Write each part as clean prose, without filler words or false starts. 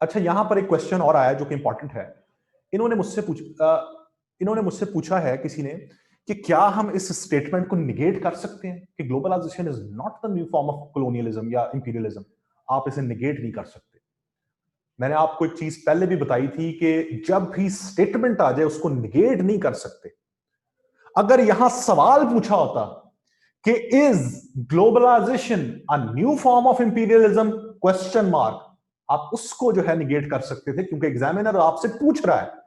अच्छा, यहां पर एक क्वेश्चन और आया जो कि इंपॉर्टेंट है। इन्होंने मुझसे पूछ इन्होंने मुझसे पूछा है किसी ने कि क्या हम इस स्टेटमेंट को निगेट कर सकते हैं कि globalisation is not the new form of colonialism या इंपीरियलिज्म। आप इसे निगेट नहीं कर सकते। मैंने आपको एक चीज पहले भी बताई थी कि जब भी स्टेटमेंट आ जाए उसको निगेट नहीं कर सकते। अगर यहां सवाल पूछा होता कि is globalisation a new form of imperialism question mark, आप उसको जो है निगेट कर सकते थे क्योंकि एग्जामिनर आपसे पूछ रहा है।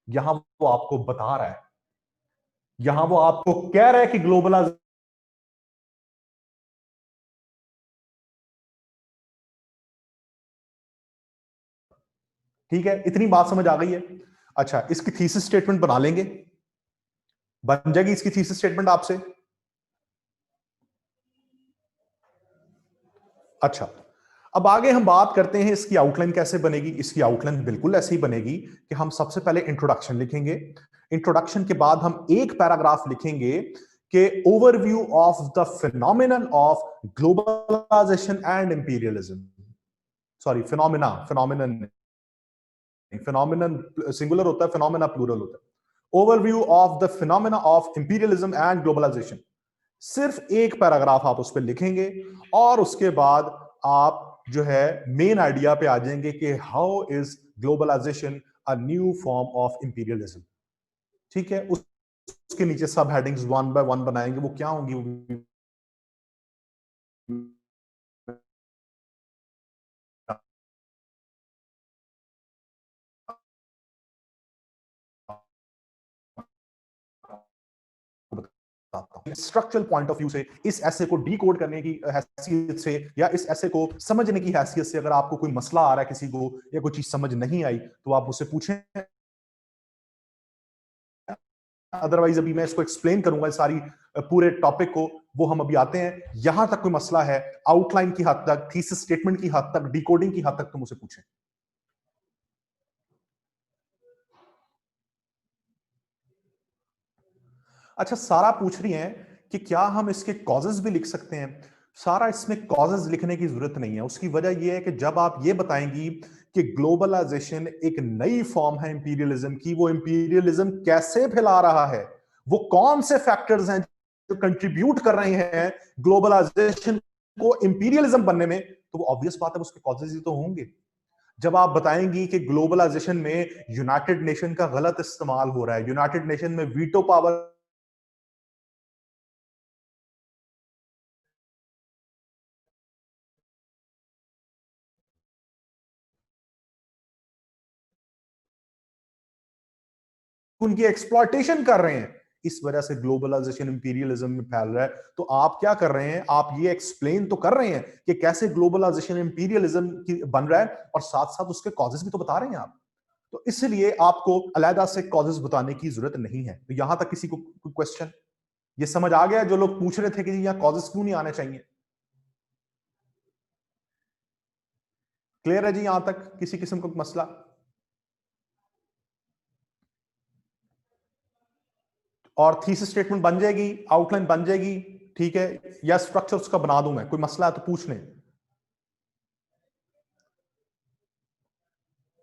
यहां वो आपको बता रहा है, यहां वो आपको कह रहा है कि ग्लोबलाइजेशन। ठीक है, इतनी बात समझ आ गई है। अच्छा, इसकी थीसिस स्टेटमेंट बना लेंगे, बन जाएगी इसकी थीसिस स्टेटमेंट आपसे। अच्छा, अब आगे हम बात करते हैं इसकी आउटलाइन कैसे बनेगी। इसकी आउटलाइन बिल्कुल ऐसे ही बनेगी कि हम सबसे पहले इंट्रोडक्शन लिखेंगे। इंट्रोडक्शन के बाद हम एक पैराग्राफ लिखेंगे कि overview of the phenomenon of globalisation and imperialism. Sorry, phenomena, phenomenon, phenomenon singular होता है, फिनोमिना प्लूरल होता है। Overview of the phenomena of imperialism and globalisation. सिर्फ एक पैराग्राफ आप उस पर लिखेंगे और उसके बाद आप जो है मेन आइडिया पे आ जाएंगे कि how is globalisation a new form of imperialism. ठीक है, उसके नीचे सब हेडिंग्स वन बाय वन बनाएंगे, वो क्या होंगी वो स्ट्रक्चरल पॉइंट ऑफ व्यू से इस ऐसे को डी कोड करने की हैसियत से या इस ऐसे को समझने की हैसियत से अगर आपको कोई मसला आ रहा है किसी को या कोई चीज समझ नहीं आई तो आप मुझसे पूछें। अदरवाइज अभी मैं इसको एक्सप्लेन करूंगा सारी पूरे टॉपिक को, वो हम अभी आते हैं। यहां तक कोई मसला है आउटलाइन की हद तक, थीसिस स्टेटमेंट की हद तक, डिकोडिंग की हद तक, तो मुझसे पूछें। अच्छा, सारा पूछ रही हैं कि क्या हम इसके कॉजेज भी लिख सकते हैं। सारा इसमें कॉजेज लिखने की जरूरत नहीं है। उसकी वजह यह है कि जब आप ये बताएंगी कि ग्लोबलाइजेशन एक नई फॉर्म है इंपीरियलिज्म की, वो इंपीरियलिज्म कैसे फैला रहा है, वो कौन से फैक्टर्स हैं जो कंट्रीब्यूट कर रहे हैं ग्लोबलाइजेशन को इंपीरियलिज्म बनने में, तो वो ऑब्वियस बात है उसके कॉजेज ही तो होंगे। जब आप बताएंगी कि ग्लोबलाइजेशन में यूनाइटेड नेशन का गलत इस्तेमाल हो रहा है, यूनाइटेड नेशन में वीटो पावर उनकी एक्सप्लॉयटेशन कर रहे हैं, इस वजह से ग्लोबलाइजेशन इंपीरियलिज्म में फैल रहा है। तो आप क्या कर रहे हैं, आप ये एक्सप्लेन तो कर रहे हैं कि कैसे ग्लोबलाइजेशन इंपीरियलिज्म की बन रहा है और साथ साथ उसके कॉजेस भी तो बता रहे हैं आप। तो इसलिए आपको अलहदा से कॉजेस बताने की जरूरत नहीं है। तो यहां तक किसी को क्वेश्चन ये समझ आ गया? जो लोग पूछ रहे थे कि यहां कॉजेस क्यों नहीं आने चाहिए, क्लियर है जी? यहां तक किसी किस्म का मसला? और थीसिस स्टेटमेंट बन जाएगी, आउटलाइन बन जाएगी, ठीक है, या स्ट्रक्चर उसका बना दूं मैं? कोई मसला है तो पूछ लें।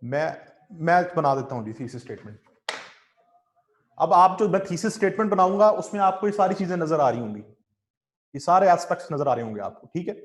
मैं मैं बना देता हूं जी थीसिस स्टेटमेंट। अब आप जो मैं थीसिस स्टेटमेंट बनाऊंगा उसमें आपको ये सारी चीजें नजर आ रही होंगी, ये सारे एस्पेक्ट्स नजर आ रहे होंगे आपको, ठीक है।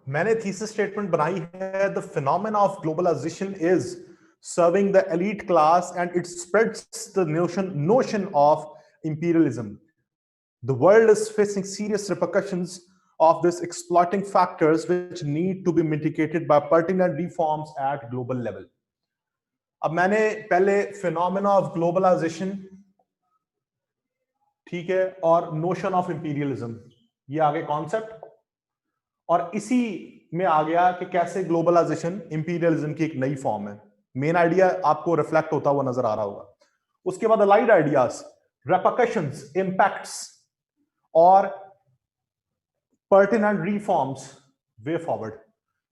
मैंने थीसिस स्टेटमेंट बनाई है, the phenomena of globalisation is serving the elite class and it spreads the notion of imperialism. The world is facing serious repercussions of this, exploiting factors which need to be mitigated by pertinent reforms at global level. अब मैंने पहले phenomena of globalisation, ठीक है, और notion of imperialism, ये आगे concept, और इसी में आ गया कि कैसे ग्लोबलाइजेशन इंपीरियलिज्म की एक नई फॉर्म है. मेन आइडिया आपको रिफ्लेक्ट होता हुआ नजर आ रहा होगा. उसके बाद अलाइड आइडियाज, रेपरकशंस, इंपैक्ट्स और पर्टिनेंट रिफॉर्म्स, वे फॉरवर्ड.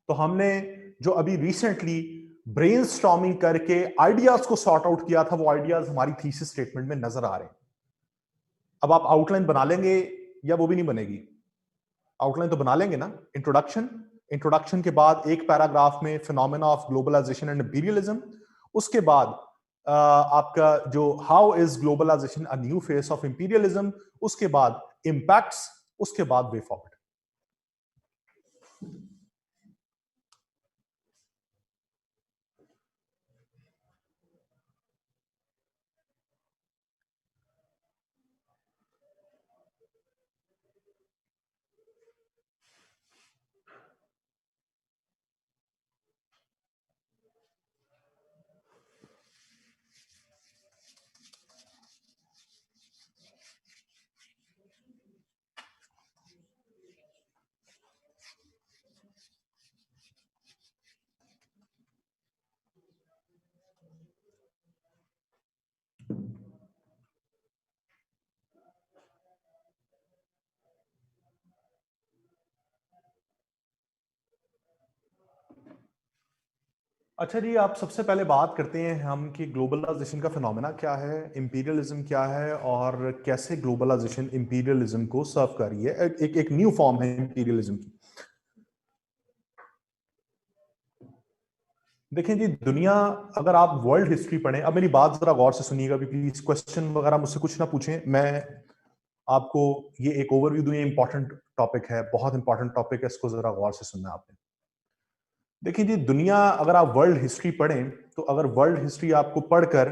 तो हमने जो अभी रिसेंटली ब्रेनस्टॉर्मिंग करके आइडियाज को सॉर्ट आउट किया था, वो आइडियाज हमारी थीसिस स्टेटमेंट में नजर आ रहे हैं. अब आप आउटलाइन बना लेंगे या वो भी नहीं बनेगी? आउटलाइन तो बना लेंगे ना. इंट्रोडक्शन के बाद एक पैराग्राफ में phenomena of globalisation and imperialism, उसके बाद आपका जो how is globalisation a new face of imperialism, उसके बाद इंपैक्ट्स, उसके बाद वे फॉरवर्ड. अच्छा जी, आप सबसे पहले बात करते हैं हम कि ग्लोबलाइजेशन का फिनोमेना क्या है, इंपीरियलिज्म क्या है, और कैसे ग्लोबलाइजेशन इंपीरियलिज्म को सर्व कर रही है. एक न्यू फॉर्म है इंपीरियलिज्म की. देखें जी, दुनिया, अगर आप वर्ल्ड हिस्ट्री पढ़ें, अब मेरी बात जरा गौर से सुनिएगा भी प्लीज, क्वेश्चन वगैरह मुझसे कुछ ना पूछें, मैं आपको ये एक ओवरव्यू दूं. ये इंपॉर्टेंट टॉपिक है, बहुत इंपॉर्टेंट टॉपिक है, इसको जरा गौर से सुनना आपने. देखिए जी, दुनिया, अगर आप वर्ल्ड हिस्ट्री पढ़ें, तो अगर वर्ल्ड हिस्ट्री आपको पढ़कर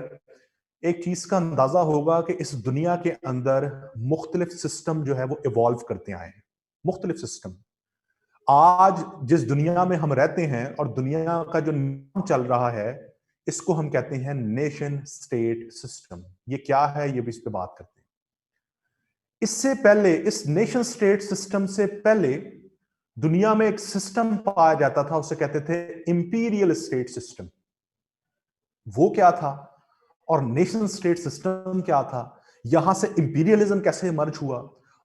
एक चीज का अंदाजा होगा कि इस दुनिया के अंदर मुख्तलिफ सिस्टम जो है वो इवॉल्व करते आए हैं. मुख्तलिफ सिस्टम. आज जिस दुनिया में हम रहते हैं और दुनिया का जो नाम चल रहा है, इसको हम कहते हैं नेशन स्टेट सिस्टम. ये क्या है, ये भी इस पे बात करते हैं. इससे पहले, इस नेशन स्टेट सिस्टम से पहले दुनिया में एक सिस्टम पाया जाता था, उसे कहते थे इंपीरियल स्टेट सिस्टम. वो क्या था और नेशन स्टेट सिस्टम क्या था, यहां से इंपीरियलिज्म कैसे इमर्ज हुआ,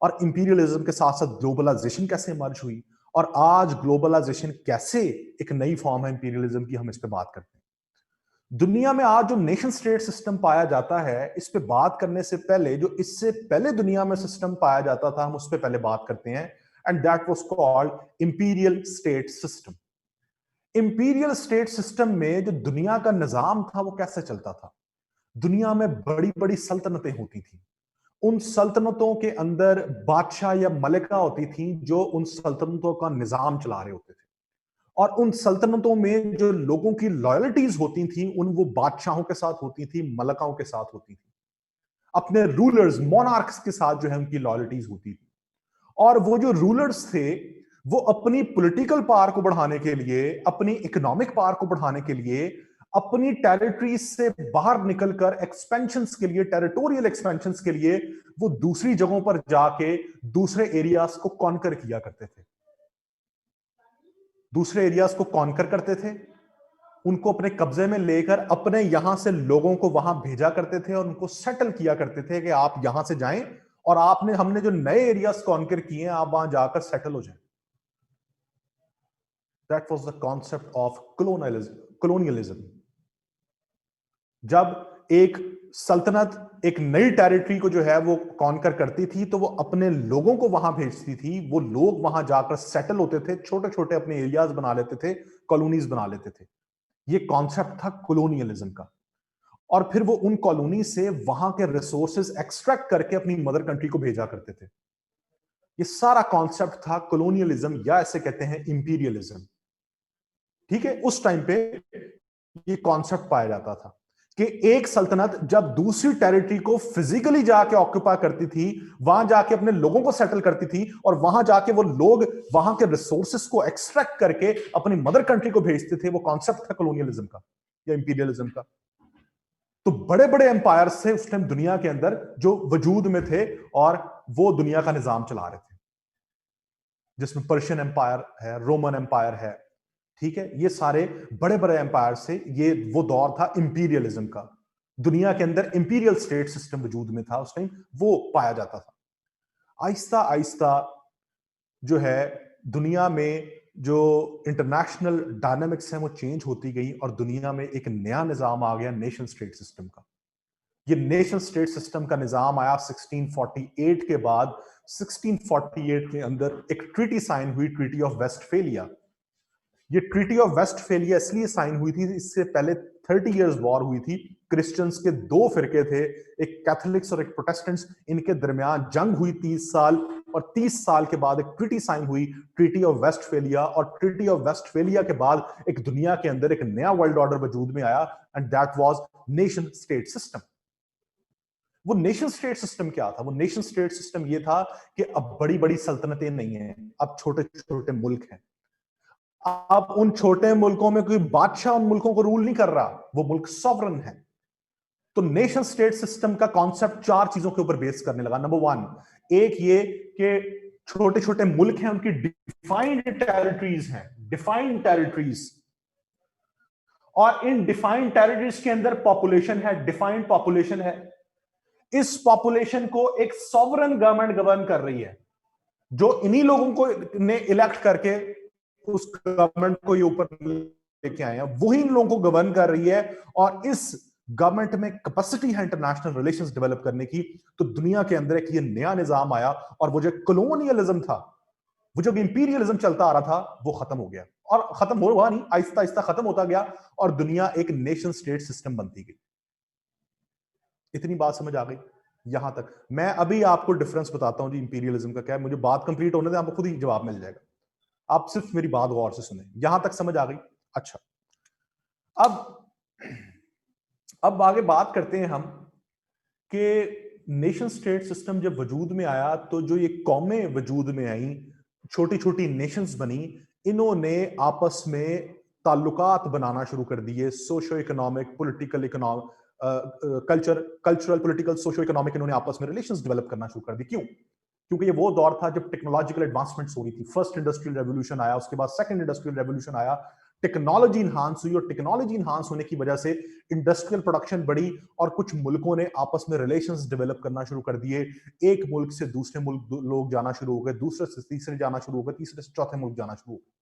और इंपीरियलिज्म के साथ साथ ग्लोबलाइजेशन कैसे इमर्ज हुई, और आज ग्लोबलाइजेशन कैसे एक नई फॉर्म है इंपीरियलिज्म की, हम इस पे बात करते हैं. दुनिया में आज जो नेशन स्टेट सिस्टम पाया जाता है, इस पे बात करने से पहले जो इससे पहले दुनिया में सिस्टम पाया जाता था, हम उस पे पहले बात करते हैं. And that was called imperial state system. Imperial state system में जो दुनिया का निजाम था वो कैसे चलता था. दुनिया में बड़ी बड़ी सल्तनतें होती थी. उन सल्तनतों के अंदर बादशाह या मलिका होती थी जो उन सल्तनतों का निजाम चला रहे होते थे. और उन सल्तनतों में जो लोगों की लॉयल्टीज होती थी, उन वो बादशाहों के साथ होती थी, मलकाओं के साथ होती थी. अपने रूलर्स, मोनार्क्स के साथ जो है उनकी लॉयल्टीज होती थी. और वो जो रूलर्स थे, वो अपनी पॉलिटिकल पावर को बढ़ाने के लिए, अपनी इकोनॉमिक पावर को बढ़ाने के लिए, अपनी टेरिटरी से बाहर निकलकर एक्सपेंशंस के लिए, टेरिटोरियल एक्सपेंशंस के लिए, वो दूसरी जगहों पर जाके दूसरे एरियाज को कॉन्कर किया करते थे. दूसरे एरियाज को कॉन्कर करते थे, उनको अपने कब्जे में लेकर अपने यहां से लोगों को वहां भेजा करते थे और उनको सेटल किया करते थे कि आप यहां से जाएं और हमने जो नए एरियाज कॉन्कर किए हैं, आप वहां जाकर सेटल हो जाएं. That was the concept of colonialism. जब एक सल्तनत एक नई टेरिटरी को जो है वो कॉन्कर करती थी, तो वो अपने लोगों को वहां भेजती थी. वो लोग वहां जाकर सेटल होते थे, छोटे छोटे अपने एरियाज बना लेते थे, कॉलोनीज बना लेते थे. ये कॉन्सेप्ट था कोलोनियलिज्म का. और फिर वो उन कॉलोनी से वहां के रिसोर्सेज एक्सट्रैक्ट करके अपनी मदर कंट्री को भेजा करते थे. ये सारा कॉन्सेप्ट था कॉलोनियलिज्म या ऐसे कहते हैं इंपीरियलिज्म। ठीक है, उस टाइम पे ये कॉन्सेप्ट पाया जाता था कि एक सल्तनत जब दूसरी टेरिटरी को फिजिकली जाके ऑक्यूपाई करती थी, वहां जाके अपने लोगों को सेटल करती थी, और वहां जाके वो लोग वहां के रिसोर्सेस को एक्सट्रैक्ट करके अपनी मदर कंट्री को भेजते थे, वो कॉन्सेप्ट था कॉलोनियलिज्म का या इंपीरियलिज्म का। तो बड़े बड़े एम्पायर्स थे उस टाइम दुनिया के अंदर जो वजूद में थे, और वो दुनिया का निजाम चला रहे थे, जिसमें पर्शियन एम्पायर है, रोमन एम्पायर है। ठीक है, ये सारे बड़े बड़े एम्पायर से, ये वो दौर था इंपीरियलिज्म का। दुनिया के अंदर इंपीरियल स्टेट सिस्टम वजूद में था उस टाइम, वो पाया जाता था। आहिस्ता आहिस्ता जो है दुनिया में जो इंटरनेशनल डायनामिक्स हैं वो चेंज होती गई, और दुनिया में एक नया निजाम आ गया नेशन स्टेट सिस्टम का। ये नेशन स्टेट सिस्टम का निजाम आया 1648 के बाद। 1648 के अंदर एक ट्रीटी साइन हुई, ट्रीटी ऑफ वेस्टफेलिया। ये ट्रीटी ऑफ वेस्टफेलिया इसलिए साइन हुई थी, इससे पहले 30 इयर्स वॉर हुई थी। क्रिश्चियंस के दो फिरके थे, एक कैथोलिक्स और एक प्रोटेस्टेंट्स, इनके दरमियान जंग हुई 30 साल, और 30 साल के बाद एक ट्रीटी साइन हुई, ट्रीटी ऑफ वेस्टफेलिया। और ट्रीटी ऑफ वेस्टफेलिया के बाद एक दुनिया के अंदर एक नया वर्ल्ड ऑर्डर वजूद में आया, and that was nation state system. वो नेशन स्टेट सिस्टम क्या था? वो नेशन स्टेट सिस्टम ये था कि अब बड़ी बड़ी सल्तनतें नहीं हैं, अब छोटे छोटे मुल्क हैं। अब उन छोटे मुल्कों में कोई बादशाह उन मुल्कों को रूल नहीं कर रहा, वो मुल्क सॉवरन है। तो नेशन स्टेट सिस्टम का कॉन्सेप्ट चार चीजों के ऊपर बेस करने लगा। नंबर वन, एक ये कि छोटे छोटे मुल्क हैं, उनकी डिफाइंड टेरिटरीज हैं, डिफाइंड टेरिटरीज, और इन डिफाइंड टेरिटरीज के अंदर पॉपुलेशन है, डिफाइंड पॉपुलेशन है। इस पॉपुलेशन को एक सॉवरन गवर्नमेंट गवर्न कर रही है, जो इन्हीं लोगों को ने इलेक्ट करके उस गवर्नमेंट को ये ऊपर लेके आए हैं, वही इन लोगों को गवर्न कर रही है। और इस गवर्नमेंट में कैपेसिटी है इंटरनेशनल रिलेशंस डेवलप करने की। तो दुनिया के अंदर एक ये नया निजाम आया, और वो जो कॉलोनियलिज्म था, वो जो इंपीरियलिज्म चलता आ रहा था, वो खत्म हो गया। और खत्म हुआ नहीं, आहिस्ता आहिस्ता खत्म होता गया, और दुनिया एक नेशन स्टेट सिस्टम बनती गई। इतनी बात समझ आ गई यहां तक? मैं अभी आपको डिफरेंस बताता हूं जी इंपीरियलिज्म का क्या है। मुझे बात कंप्लीट होने दें, आपको खुद ही जवाब मिल जाएगा। आप सिर्फ मेरी बात गौर से सुने। यहां तक समझ आ गई? अच्छा, अब आगे बात करते हैं हम कि नेशन स्टेट सिस्टम जब वजूद में आया, तो जो ये कौमें वजूद में आई, छोटी छोटी नेशंस बनी, इन्होंने आपस में ताल्लुकात बनाना शुरू कर दिए, socio economic, political, economic, cultural, political, socio economic, इन्होंने आपस में रिलेशंस डेवलप करना शुरू कर दी। क्यों? क्योंकि ये वो दौर था जब टेक्नोलॉजिकल एडवांसमेंट्स हो रही थी। फर्स्ट इंडस्ट्रियल रेवोल्यूशन आया, उसके बाद सेकंड इंडस्ट्रियल रेवोल्यूशन आया, टेक्नोलॉजी इंहांस हुई, और टेक्नोलॉजी इंहांस होने की वजह से इंडस्ट्रियल प्रोडक्शन बढ़ी, और कुछ मुल्कों ने आपस में रिलेशंस डेवलप करना शुरू कर दिए। एक मुल्क से दूसरे मुल्क लोग जाना शुरू हो गए, दूसरे से तीसरे जाना शुरू हो गए, तीसरे से चौथे मुल्क जाना शुरू हो गए,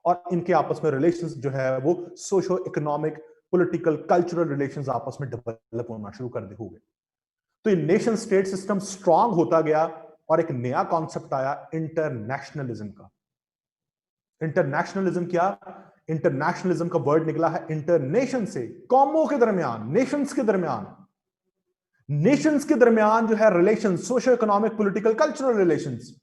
और इनके आपस में रिलेशंस जो है वो socio economic, political, cultural relations आपस में डेवलप होना शुरू कर हो गए। तो ये नेशन स्टेट सिस्टम स्ट्रांग होता गया, और एक नया कॉन्सेप्ट आया इंटरनेशनलिज्म का। इंटरनेशनलिज्म क्या? इंटरनेशनलिज्म का वर्ड निकला है इंटरनेशन से, कौमों के दरमियान, नेशंस के दरमियान। नेशंस के दरमियान जो है relation, socio economic, political, cultural relations.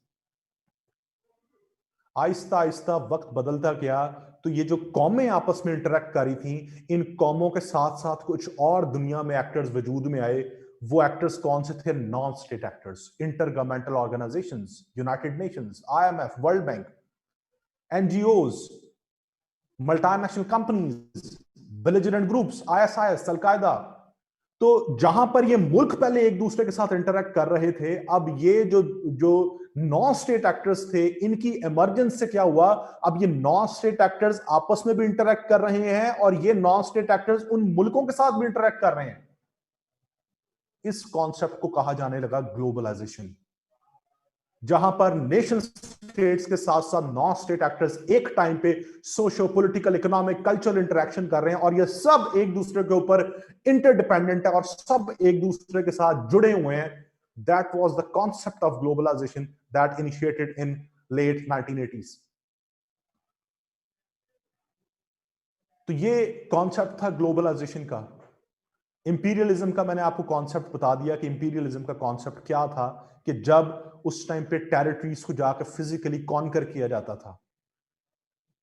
Aahista Aahista वक्त बदलता गया, तो ये जो कौमें आपस में इंटरेक्ट कर रही थी, इन कौमों के साथ साथ कुछ और दुनिया में एक्टर्स वजूद में आए। वो एक्टर्स कौन से थे? Non state actors, inter governmental organisations, United Nations, IMF, world bank, NGOs, multinational companies, belligerent groups, ISIS, al Qaeda. तो जहां पर ये मुल्क पहले एक दूसरे के साथ इंटरेक्ट कर रहे थे, अब ये जो जो नॉन स्टेट एक्टर्स थे, इनकी इमरजेंस से क्या हुआ? अब ये नॉन स्टेट एक्टर्स आपस में भी इंटरेक्ट कर रहे हैं, और ये नॉन स्टेट एक्टर्स उन मुल्कों के साथ भी इंटरेक्ट कर रहे हैं। इस कॉन्सेप्ट को कहा जाने लगा ग्लोबलाइजेशन, जहां पर नेशन स्टेट्स के साथ साथ नॉन स्टेट एक्टर्स एक टाइम पे socio political, economic, cultural interaction कर रहे हैं, और ये सब एक दूसरे के ऊपर इंटरडिपेंडेंट है, और सब एक दूसरे के साथ जुड़े हुए हैं। That was the concept of globalisation that initiated in late 1980s। तो ये कॉन्सेप्ट था ग्लोबलाइजेशन का। इंपीरियलिज्म का मैंने आपको कॉन्सेप्ट बता दिया कि इंपीरियलिज्म का कॉन्सेप्ट क्या था, कि जब उस टाइम पे टेरिटरीज को जाकर फिजिकली कॉन्कर किया जाता था।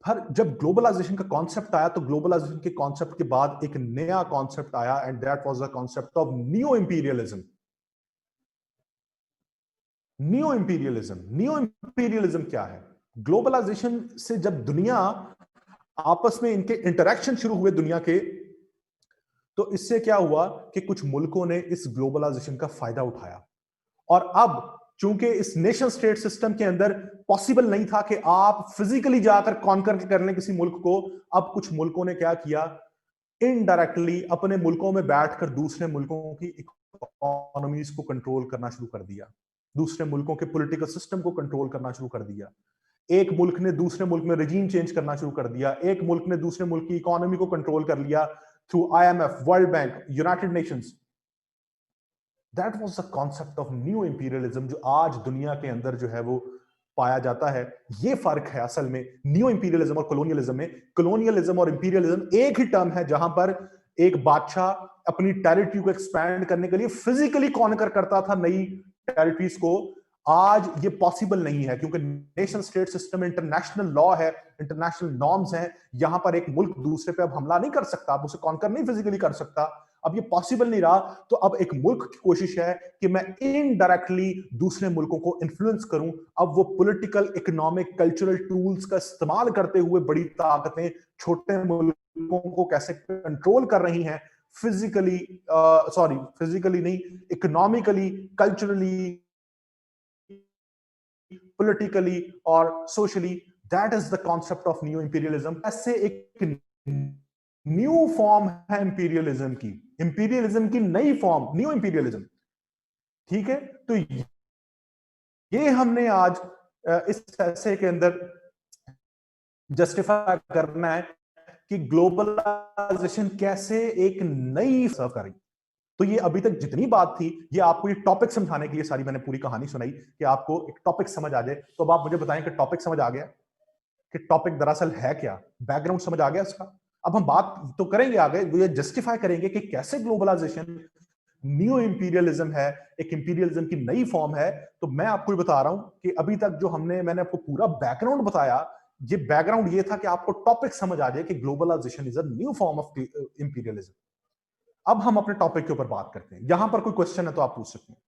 हर जब ग्लोबलाइजेशन का कॉन्सेप्ट आया तो ग्लोबलाइजेशन के कॉन्सेप्ट के बाद एक नया कॉन्सेप्ट आया, and that was the concept of neo imperialism. Neo imperialism क्या है? ग्लोबलाइजेशन से जब दुनिया आपस में इनके इंटरेक्शन शुरू हुए दुनिया के, तो इससे क्या हुआ कि कुछ मुल्कों ने इस ग्लोबलाइजेशन का फायदा उठाया। और अब चूंकि इस नेशन स्टेट सिस्टम के अंदर पॉसिबल नहीं था कि आप फिजिकली जाकर कॉन्कर कर लें किसी मुल्क को, अब कुछ मुल्कों ने क्या किया, इनडायरेक्टली अपने मुल्कों में बैठकर दूसरे मुल्कों की इकोनॉमीज को कंट्रोल करना शुरू कर दिया, दूसरे मुल्कों के पॉलिटिकल सिस्टम को कंट्रोल करना शुरू कर दिया। एक मुल्क ने दूसरे मुल्क में रजीम चेंज करना शुरू कर दिया, एक मुल्क ने दूसरे मुल्क की इकोनॉमी को कंट्रोल कर लिया through IMF, world bank, United Nations. That was the concept of new imperialism, जो आज दुनिया के अंदर जो है वो पाया जाता है। ये फर्क है असल में न्यू इंपीरियलिज्म और कॉलोनियलिज्म में। कॉलोनियलिज्म और इंपीरियलिज्म एक ही टर्म है, जहां पर एक बादशाह अपनी टेरिटरी को एक्सपैंड करने के लिए फिजिकली कॉन्कर करता था नई टेरिटरीज को। आज ये पॉसिबल नहीं है, क्योंकि नेशन स्टेट सिस्टम में इंटरनेशनल लॉ है, इंटरनेशनल नॉर्म्स हैं। यहां पर एक मुल्क दूसरे पे अब हमला नहीं कर सकता, अब उसे कॉन्कर नहीं फिजिकली कर सकता। अब ये पॉसिबल नहीं रहा, तो अब एक मुल्क की कोशिश है कि मैं इनडायरेक्टली दूसरे मुल्कों को इन्फ्लुएंस करूं। अब वो पॉलिटिकल, इकोनॉमिक, कल्चरल टूल्स का इस्तेमाल करते हुए बड़ी ताकतें छोटे मुल्कों को कैसे कंट्रोल कर रही हैं, फिजिकली, फिजिकली नहीं, इकोनॉमिकली, कल्चरली, पॉलिटिकली और socially. That is the concept of new imperialism. ऐसे एक न्यू फॉर्म है इंपीरियलिज्म की, इंपीरियलिज्म की नई फॉर्म न्यू इंपीरियलिज्म। ठीक है, तो ये हमने आज इस ऐसे के अंदर जस्टिफाई करना है कि ग्लोबलाइजेशन कैसे एक नई सर्व करेगी। तो ये अभी तक जितनी बात थी, ये आपको ये टॉपिक समझाने के लिए सारी मैंने पूरी कहानी सुनाई कि आपको एक टॉपिक समझ आ जाए। तो अब आप मुझे बताएं कि टॉपिक समझ आ गया कि टॉपिक दरअसल है क्या, बैकग्राउंड समझ आ गया इसका। अब हम बात तो करेंगे आगे, ये जस्टिफाई करेंगे कि कैसे ग्लोबलाइजेशन न्यू इंपीरियलिज्म है, एक इंपीरियलिज्म की नई फॉर्म है। तो मैं आपको ये बता रहा हूं कि अभी तक जो मैंने आपको पूरा बैकग्राउंड बताया, ये बैकग्राउंड ये था कि आपको टॉपिक समझ आ जाए कि globalisation is a new form of imperialism. अब हम अपने टॉपिक के ऊपर बात करते हैं। यहां पर कोई क्वेश्चन है तो आप पूछ सकते हैं।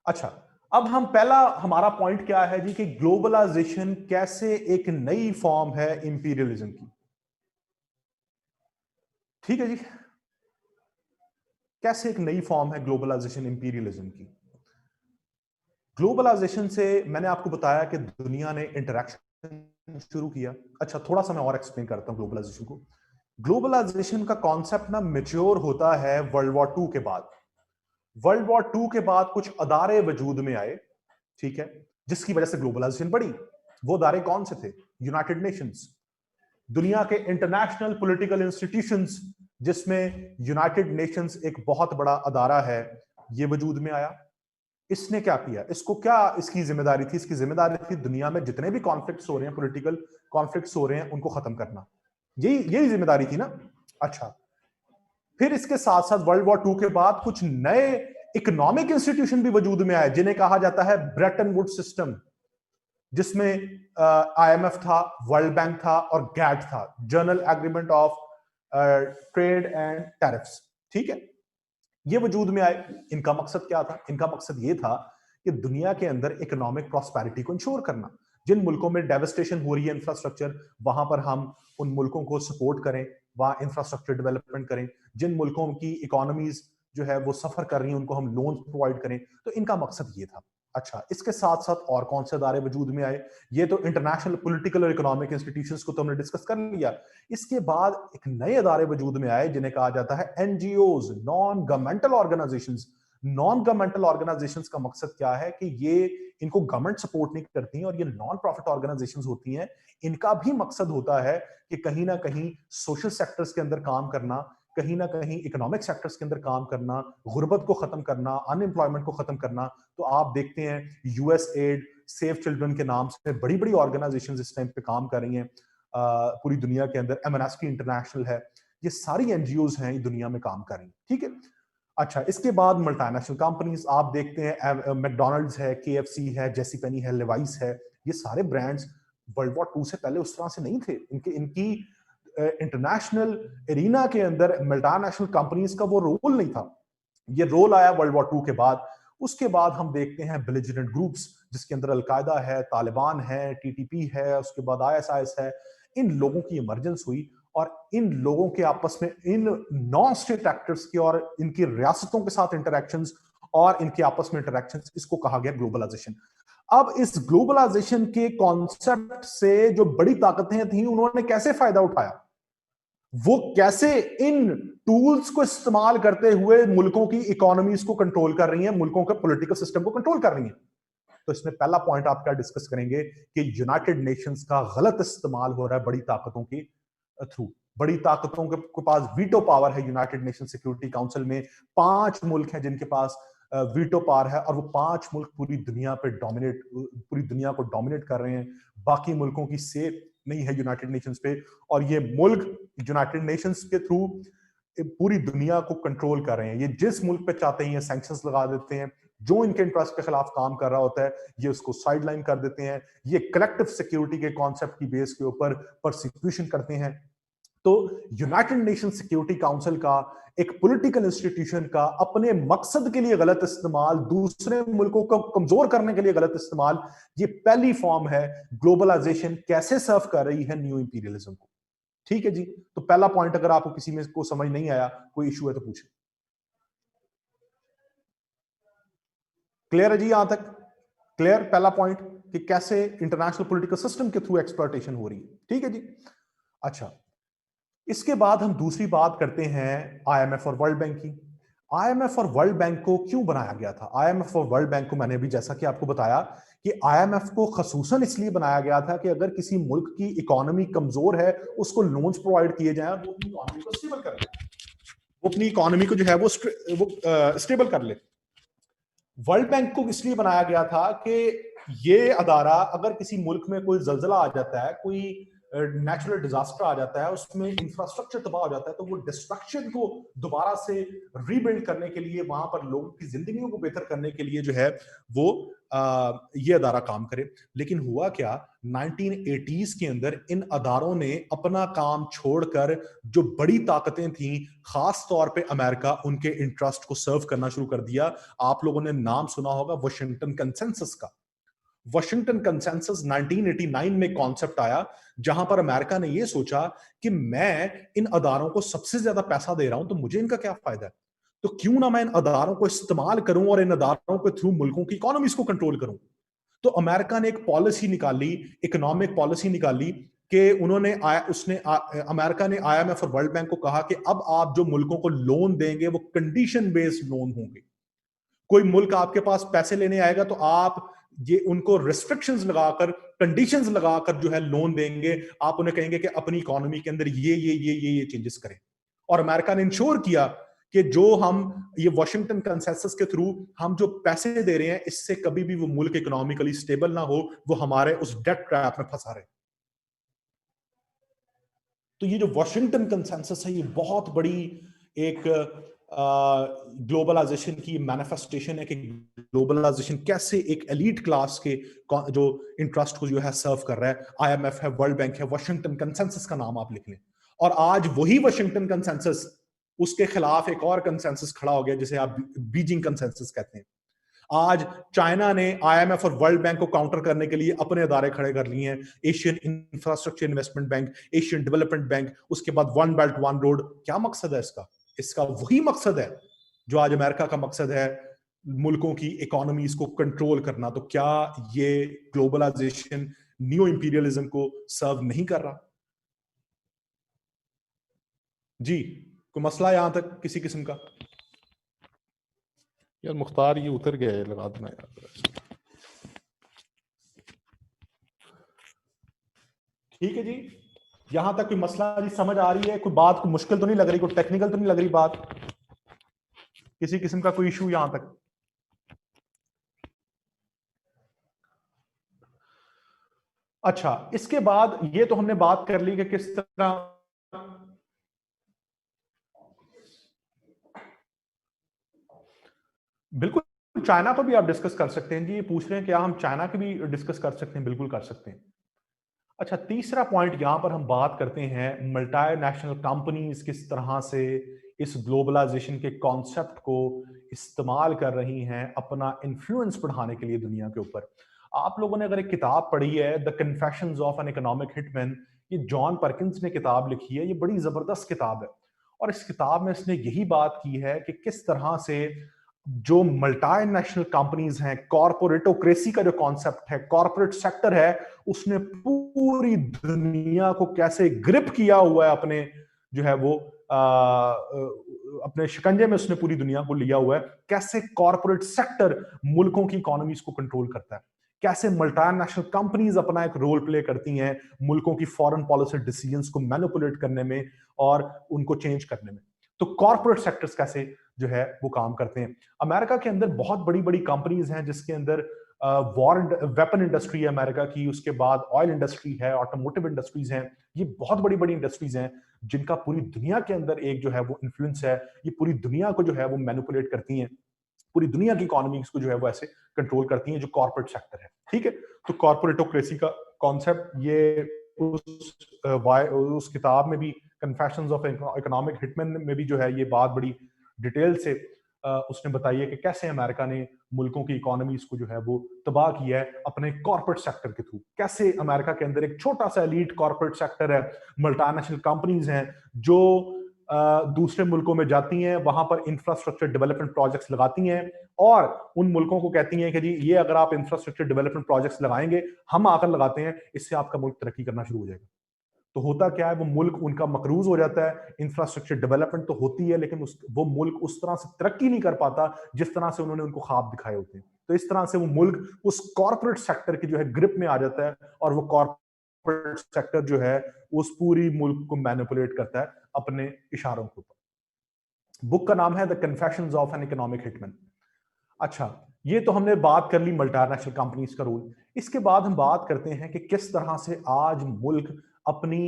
अच्छा, अब हम पहला हमारा पॉइंट क्या है जी, कि ग्लोबलाइजेशन कैसे एक नई फॉर्म है इंपीरियलिज्म की। ठीक है जी, कैसे एक नई फॉर्म है ग्लोबलाइजेशन इंपीरियलिज्म की। ग्लोबलाइजेशन से मैंने आपको बताया कि दुनिया ने इंटरेक्शन शुरू किया। अच्छा, थोड़ा सा मैं और एक्सप्लेन करता हूं ग्लोबलाइजेशन को। ग्लोबलाइजेशन का कॉन्सेप्ट ना मैच्योर होता है वर्ल्ड वॉर टू के बाद। वर्ल्ड वॉर टू के बाद कुछ अदारे वजूद में आए, ठीक है, जिसकी वजह से ग्लोबलाइजेशन बढ़ी। वो अदारे कौन से थे? यूनाइटेड नेशंस, दुनिया के इंटरनेशनल पॉलिटिकल इंस्टीट्यूशंस, जिसमें यूनाइटेड नेशंस एक बहुत बड़ा अदारा है, ये वजूद में आया। इसने क्या किया, इसको क्या इसकी जिम्मेदारी थी? इसकी जिम्मेदारी थी दुनिया में जितने भी कॉन्फ्लिक्ट्स हो रहे हैं, पॉलिटिकल कॉन्फ्लिक्ट्स हो रहे हैं, उनको खत्म करना। यही यही जिम्मेदारी थी ना। अच्छा, फिर इसके साथ साथ वर्ल्ड वॉर टू के बाद कुछ नए इकोनॉमिक इंस्टीट्यूशन भी वजूद में आए, जिन्हें कहा जाता है ब्रेटन वुड सिस्टम, जिसमें आईएमएफ था, वर्ल्ड बैंक था और गैट था, general agreement of trade and tariffs. ठीक है, ये वजूद में आए। इनका मकसद क्या था? इनका मकसद ये था कि दुनिया के अंदर इकोनॉमिक प्रॉस्पेरिटी को इंश्योर करना। जिन मुल्कों में डेवस्टेशन हो रही है इंफ्रास्ट्रक्चर, वहां पर हम उन मुल्कों को सपोर्ट करें, वहां इंफ्रास्ट्रक्चर डेवलपमेंट करें। जिन मुल्कों की इकोनॉमीज जो है वो सफर कर रही हैं, उनको हम लोन प्रोवाइड करें। तो इनका मकसद ये था। अच्छा, इसके साथ साथ और कौन से अदारे वजूद में आए? ये तो इंटरनेशनल पॉलिटिकल और इकोनॉमिक इंस्टीट्यूशंस को तो हमने डिस्कस कर लिया। इसके बाद एक नए अदारे वजूद में आए, जिन्हें कहा जाता है NGOs, non governmental organisations. Non governmental organisations का मकसद क्या है कि ये, इनको गवर्नमेंट सपोर्ट नहीं करती हैं और ये नॉन प्रॉफिट ऑर्गेनाइजेशंस होती हैं। इनका भी मकसद होता है कि कहीं ना कहीं सोशल सेक्टर्स के अंदर काम करना, कहीं ना कहीं इकोनॉमिक सेक्टर्स के अंदर काम करना, गुर्बत को खत्म करना, अनएम्प्लॉयमेंट को खत्म करना। तो आप देखते हैं यूएस एड, सेफ चिल्ड्रन के नाम से बड़ी बड़ी ऑर्गेनाइजेशंस इस टाइम पे काम कर रही हैं पूरी दुनिया के अंदर। एमनेस्टी इंटरनेशनल है, ये सारी एनजीओज हैं दुनिया में काम कर रही हैं, ठीक है। अच्छा, इसके बाद मल्टीनेशनल कंपनीज आप देखते हैं, मैकडोनल्ड्स है, केएफसी है, जेसी पेनी है, लेवाइस है, ये सारे ब्रांड्स वर्ल्ड वॉर 2 से पहले उस तरह से नहीं थे। इनकी इनकी इंटरनेशनल एरिना के अंदर मल्टीनेशनल कंपनीज का वो रोल नहीं था। ये रोल आया वर्ल्ड वॉर 2 के बाद। उसके बाद हम देखते हैं बेलिजरेंट ग्रुप्स, जिसके अंदर अलकायदा है, तालिबान है, टीटीपी है, उसके बाद आईएसआईएस है। इन लोगों की इमरजेंस हुई और इन लोगों के आपस में, इन नॉन स्टेट एक्टर्स के और इनकी रियासतों के साथ इंटरेक्शंस और इनके आपस में इंटरेक्शंस, इसको कहा गया ग्लोबलाइजेशन। अब इस ग्लोबलाइजेशन के कॉन्सेप्ट से जो बड़ी ताकतें थी, उन्होंने कैसे फायदा उठाया, वो कैसे इन टूल्स को इस्तेमाल करते हुए मुल्कों की इकोनॉमीज को कंट्रोल कर रही हैं, मुल्कों के पॉलिटिकल सिस्टम को कंट्रोल कर रही हैं। तो इसमें पहला पॉइंट आप क्या डिस्कस करेंगे कि यूनाइटेड नेशंस का गलत इस्तेमाल हो रहा है बड़ी ताकतों के थ्रू। बड़ी ताकतों के पास वीटो पावर है। यूनाइटेड नेशन सिक्योरिटी काउंसिल में 5 मुल्क हैं जिनके पास वीटो पावर है, और वो 5 मुल्क पूरी दुनिया पे पूरी दुनिया को डोमिनेट कर रहे हैं। बाकी मुल्कों की से नहीं है यूनाइटेड नेशंस पे, और ये मुल्क यूनाइटेड नेशंस के थ्रू पूरी दुनिया को कंट्रोल कर रहे हैं। ये जिस मुल्क पे चाहते हैं ये सैंक्शंस लगा देते हैं, जो इनके इंटरेस्ट के खिलाफ काम कर रहा होता है ये उसको साइडलाइन कर देते हैं। ये कलेक्टिव सिक्योरिटी के कॉन्सेप्ट की बेस के ऊपर परसिक्यूशन करते हैं। तो यूनाइटेड नेशन सिक्योरिटी काउंसिल का, एक पॉलिटिकल इंस्टीट्यूशन का, अपने मकसद के लिए गलत इस्तेमाल, दूसरे मुल्कों को कमजोर करने के लिए गलत इस्तेमाल, ये पहली फॉर्म है ग्लोबलाइजेशन कैसे सर्व कर रही है न्यू इंपीरियलिज्म को। ठीक है जी। तो पहला पॉइंट अगर आपको किसी में को समझ नहीं आया, कोई इशू है तो पूछे। क्लियर है जी यहां तक? क्लियर पहला पॉइंट कि कैसे इंटरनेशनल पॉलिटिकल सिस्टम के थ्रू एक्सप्लॉयटेशन हो रही है। ठीक है जी। अच्छा, इसके बाद हम दूसरी बात करते हैं आईएमएफ और वर्ल्ड बैंक की। आईएमएफ और वर्ल्ड बैंक को क्यों बनाया गया था? आईएमएफ और वर्ल्ड बैंक को मैंने अभी जैसा कि आपको बताया कि आईएमएफ को खसूसन इसलिए बनाया गया था कि अगर किसी मुल्क की इकोनॉमी कमजोर है, उसको लोन्स प्रोवाइड किए जाएं, वो अपनी इकोनॉमी को स्टेबल कर ले, वो अपनी इकोनॉमी को जो है वो स्टेबल कर ले। वर्ल्ड बैंक को इसलिए बनाया गया था कि ये अदारा, अगर किसी मुल्क में कोई जल्जला आ जाता है, कोई नेचुरल डिजास्टर आ जाता है, उसमें इंफ्रास्ट्रक्चर तबाह हो जाता है, तो वो डिस्ट्रक्शन को दोबारा से रीबिल्ड करने के लिए, वहां पर लोगों की जिंदगियों को बेहतर करने के लिए जो है वो ये अदारा काम करे। लेकिन हुआ क्या, 1980s के अंदर इन अदारों ने अपना काम छोड़कर जो बड़ी ताकतें थीं, खास तौर पे अमेरिका, उनके इंटरेस्ट को सर्व करना शुरू कर दिया। आप लोगों ने नाम सुना होगा वाशिंगटन कंसेंसस का। वाशिंगटन कंसेंसस 1989 में कॉन्सेप्ट आया, जहां पर अमेरिका ने यह सोचा कि मैं इन अदारों को सबसे ज्यादा पैसा दे रहा हूं, तो मुझे इनका क्या फायदा है, तो क्यों ना मैं इन अदारों को इस्तेमाल करूं और इन अदारों के थ्रू मुल्कों की इकोनॉमीज को कंट्रोल करूं। तो अमेरिका ने एक पॉलिसी निकाली, इकोनॉमिक पॉलिसी निकाली, कि अमेरिका ने आईएमएफ और वर्ल्ड बैंक को कहा कि अब आप जो मुल्कों को लोन देंगे वो कंडीशन बेस्ड लोन होंगे। कोई मुल्क आपके पास पैसे लेने आएगा तो आप ये उनको रिस्ट्रिक्शंस लगाकर, कंडीशंस लगाकर जो है लोन देंगे। आप उन्हें कहेंगे कि अपनी इकोनॉमी के अंदर ये चेंजेस करें। और अमेरिका ने इंश्योर किया कि जो हम ये वॉशिंगटन कंसेंसस के थ्रू हम जो पैसे दे रहे हैं, इससे कभी भी वो मुल्क इकोनॉमिकली स्टेबल ना हो, वो हमारे उस डेट ट्रैप में फंसा रहे। तो ये जो वॉशिंगटन कंसेंसस है, ये बहुत बड़ी एक ग्लोबलाइजेशन की मैनिफेस्टेशन है कि ग्लोबलाइजेशन कैसे एक एलीट क्लास के जो इंटरेस्ट को जो है सर्व कर रहा है। आईएमएफ है, वर्ल्ड बैंक है, वॉशिंगटन कंसेंसस का नाम आप लिख लें। और आज वही वॉशिंगटन कंसेंसस, उसके खिलाफ एक और कंसेंसस खड़ा हो गया जिसे आप बीजिंग कंसेंसस कहते हैं। आज चाइना ने आईएमएफ और वर्ल्ड बैंक को काउंटर करने के लिए अपने अदारे खड़े कर लिए हैं। Asian infrastructure investment bank, Asian development bank, उसके बाद वन बेल्ट वन रोड। क्या मकसद है इसका? इसका वही मकसद है जो आज अमेरिका का मकसद है, मुल्कों की इकोनॉमीज को कंट्रोल करना। तो क्या ये ग्लोबलाइजेशन न्यू इंपीरियलिज्म को सर्व नहीं कर रहा? जी, कोई मसला यहां तक किसी किस्म का? यार मुख्तार ये उतर गया है, लगा देना यार। ठीक है जी, यहां तक कोई मसला जी समझ आ रही है? कोई बात कोई मुश्किल तो नहीं लग रही, कोई टेक्निकल तो नहीं लग रही बात? किसी किस्म का कोई इशू यहां तक? अच्छा, इसके बाद ये तो हमने बात कर ली कि किस तरह बिल्कुल, चाइना को भी आप डिस्कस कर सकते हैं जी। ये पूछ रहे हैं क्या हम चाइना की भी डिस्कस कर सकते हैं? बिल्कुल कर सकते हैं। अच्छा, तीसरा पॉइंट यहां पर हम बात करते हैं मल्टीनेशनल कंपनीज किस तरह से इस ग्लोबलाइजेशन के कॉन्सेप्ट को इस्तेमाल कर रही हैं अपना इन्फ्लुएंस बढ़ाने के लिए दुनिया के ऊपर। आप लोगों ने अगर एक किताब पढ़ी है the confessions of an economic hitman, ये जॉन परकिंस ने किताब लिखी है, ये बड़ी जबरदस्त किताब है। और इस किताब में इसने यही बात की है कि किस तरह से जो मल्टीनेशनल कंपनीज हैं, कॉर्पोरेटोक्रेसी का जो कॉन्सेप्ट है, कॉर्पोरेट सेक्टर है, उसने पूरी दुनिया को कैसे ग्रिप किया हुआ है अपने जो है वो अपने शिकंजे में उसने पूरी दुनिया को लिया हुआ है। कैसे कॉर्पोरेट सेक्टर मुल्कों की इकोनॉमीज को कंट्रोल करता है, कैसे मल्टीनेशनल कंपनीज अपना एक रोल प्ले करती हैं मुल्कों की फॉरेन पॉलिसी डिसीजंस को मैनिपुलेट करने में और उनको चेंज करने में। तो कॉर्पोरेट सेक्टर्स कैसे जो है वो काम करते हैं। अमेरिका के अंदर बहुत बड़ी बड़ी कंपनीज हैं जिसके अंदर वॉर वेपन इंडस्ट्री है अमेरिका की, उसके बाद ऑयल इंडस्ट्री है, ऑटोमोटिव इंडस्ट्रीज हैं। ये बहुत बड़ी बड़ी इंडस्ट्रीज हैं जिनका पूरी दुनिया के अंदर एक जो है वो इन्फ्लुएंस है। ये पूरी दुनिया को जो है वो मैनिपुलेट करती हैं, पूरी दुनिया की इकोनॉमिक्स को जो है वो ऐसे कंट्रोल करती हैं, जो कॉर्पोरेट सेक्टर है। ठीक है, तो कॉर्पोरेटोक्रेसी का कॉन्सेप्ट ये उस किताब में भी, कन्फेशंस ऑफ इकोनॉमिक हिटमैन में भी जो है ये बात बड़ी डिटेल से उसने बताई है कि कैसे अमेरिका ने मुल्कों की इकोनॉमीज को जो है वो तबाह किया है अपने कॉर्पोरेट सेक्टर के थ्रू। कैसे अमेरिका के अंदर एक छोटा सा एलीट कॉर्पोरेट सेक्टर है, मल्टीनेशनल कंपनीज हैं जो दूसरे मुल्कों में जाती हैं, वहां पर इंफ्रास्ट्रक्चर डेवलपमेंट प्रोजेक्ट्स लगाती हैं और उन मुल्कों को कहती हैं कि जी ये अगर आप इंफ्रास्ट्रक्चर डेवलपमेंट प्रोजेक्ट्स लगाएंगे, हम आकर लगाते हैं, इससे आपका मुल्क तरक्की करना शुरू हो जाएगा। तो होता क्या है, वो मुल्क उनका मकरूज हो जाता है। इंफ्रास्ट्रक्चर डेवलपमेंट तो होती है लेकिन वो मुल्क उस तरह से तरक्की नहीं कर पाता जिस तरह से उन्होंने उनको ख्वाब दिखाए होते हैं। तो इस तरह से वो मुल्क उस कॉर्पोरेट सेक्टर की जो है ग्रिप में आ जाता है और वो कॉर्पोरेट सेक्टर जो है उस पूरी मुल्क को मैनिपुलेट करता है अपने इशारों के ऊपर। बुक का नाम है the confessions of an economic hitman. अच्छा, ये तो हमने बात कर ली मल्टीनेशनल कंपनीज का रोल। इसके बाद हम बात करते हैं कि किस तरह से आज मुल्क अपनी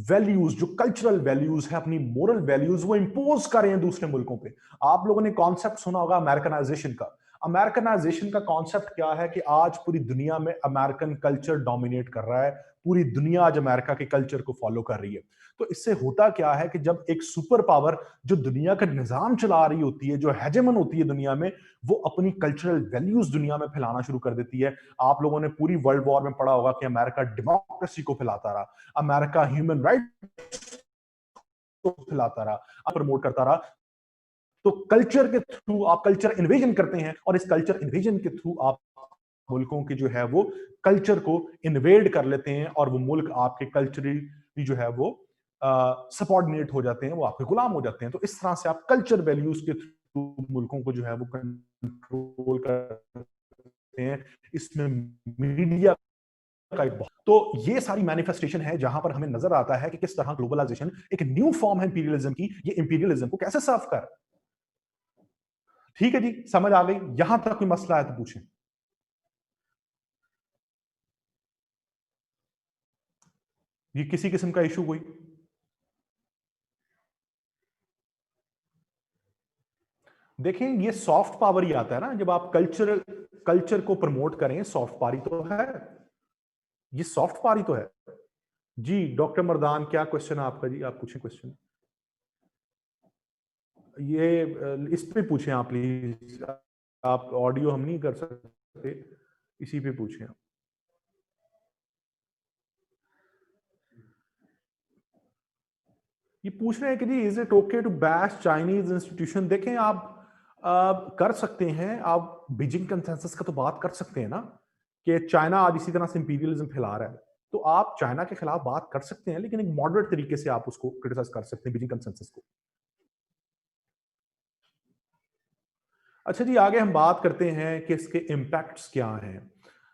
वैल्यूज, जो कल्चरल वैल्यूज है, अपनी मोरल वैल्यूज वो इंपोज कर रहे हैं दूसरे मुल्कों पे। आप लोगों ने कॉन्सेप्ट सुना होगा अमेरिकनाइजेशन का। अमेरिकनाइजेशन का कॉन्सेप्ट क्या है कि आज पूरी दुनिया में अमेरिकन कल्चर डोमिनेट कर रहा है। पूरी दुनिया आज अमेरिका के कल्चर को फॉलो कर रही है। तो इससे होता क्या है कि जब एक सुपर पावर जो दुनिया का निजाम चला रही होती है, जो हेजेमन होती है दुनिया में, वो अपनी कल्चरल वैल्यूज दुनिया में फैलाना शुरू कर देती है। आप लोगों ने पूरी वर्ल्ड वॉर में पढ़ा होगा कि अमेरिका डेमोक्रेसी को फैलाता रहा, अमेरिका ह्यूमन राइट को फैलाता रहा, प्रमोट करता रहा। तो कल्चर के थ्रू आप कल्चर इन्वेजन करते हैं और इस कल्चर इन्वेजन के थ्रू आप मुल्कों की जो है वो कल्चर को इन्वेड कर लेते हैं और वो मुल्क आपके कल्चरली जो है वो सबऑर्डिनेट हो जाते हैं, वो आपके गुलाम हो जाते हैं। तो इस तरह से आप कल्चर वैल्यूज के थ्रू मुल्कों को जो है वो कंट्रोल करते हैं। इसमें मीडिया का एक तो ये सारी मैनिफेस्टेशन है जहां पर हमें नजर आता है कि किस तरह ग्लोबलाइजेशन एक न्यू फॉर्म है इंपीरियलिज्म की। ये इंपीरियलिज्म को कैसे सर्व कर। ठीक है जी, समझ आ गई? यहां तक कोई मसला है तो पूछें। ये किसी किस्म का इशू कोई? देखें, ये सॉफ्ट पावर ही आता है ना, जब आप कल्चर को प्रमोट करें, सॉफ्ट पावर ही तो है। ये सॉफ्ट पावर ही तो है। जी डॉक्टर मर्दान, क्या क्वेश्चन है आपका जी? आप पूछें क्वेश्चन। ये इस पे पूछें आप प्लीज। आप ऑडियो हम नहीं कर सकते, इसी पे पूछें आप। ये पूछ रहे हैं कि जी is it okay to bash Chinese institution. देखें, आप कर सकते हैं, आप बीजिंग कंसेंसस का तो बात कर सकते हैं ना, कि चाइना आज इसी तरह से इंपीरियलिज्म फैला रहा है। तो आप चाइना के खिलाफ बात कर सकते हैं लेकिन एक मॉडरेट तरीके से आप उसको क्रिटिसाइज कर सकते हैं, बीजिंग कंसेंसस को। अच्छा जी, आगे हम बात करते हैं कि इसके इम्पैक्ट्स क्या हैं।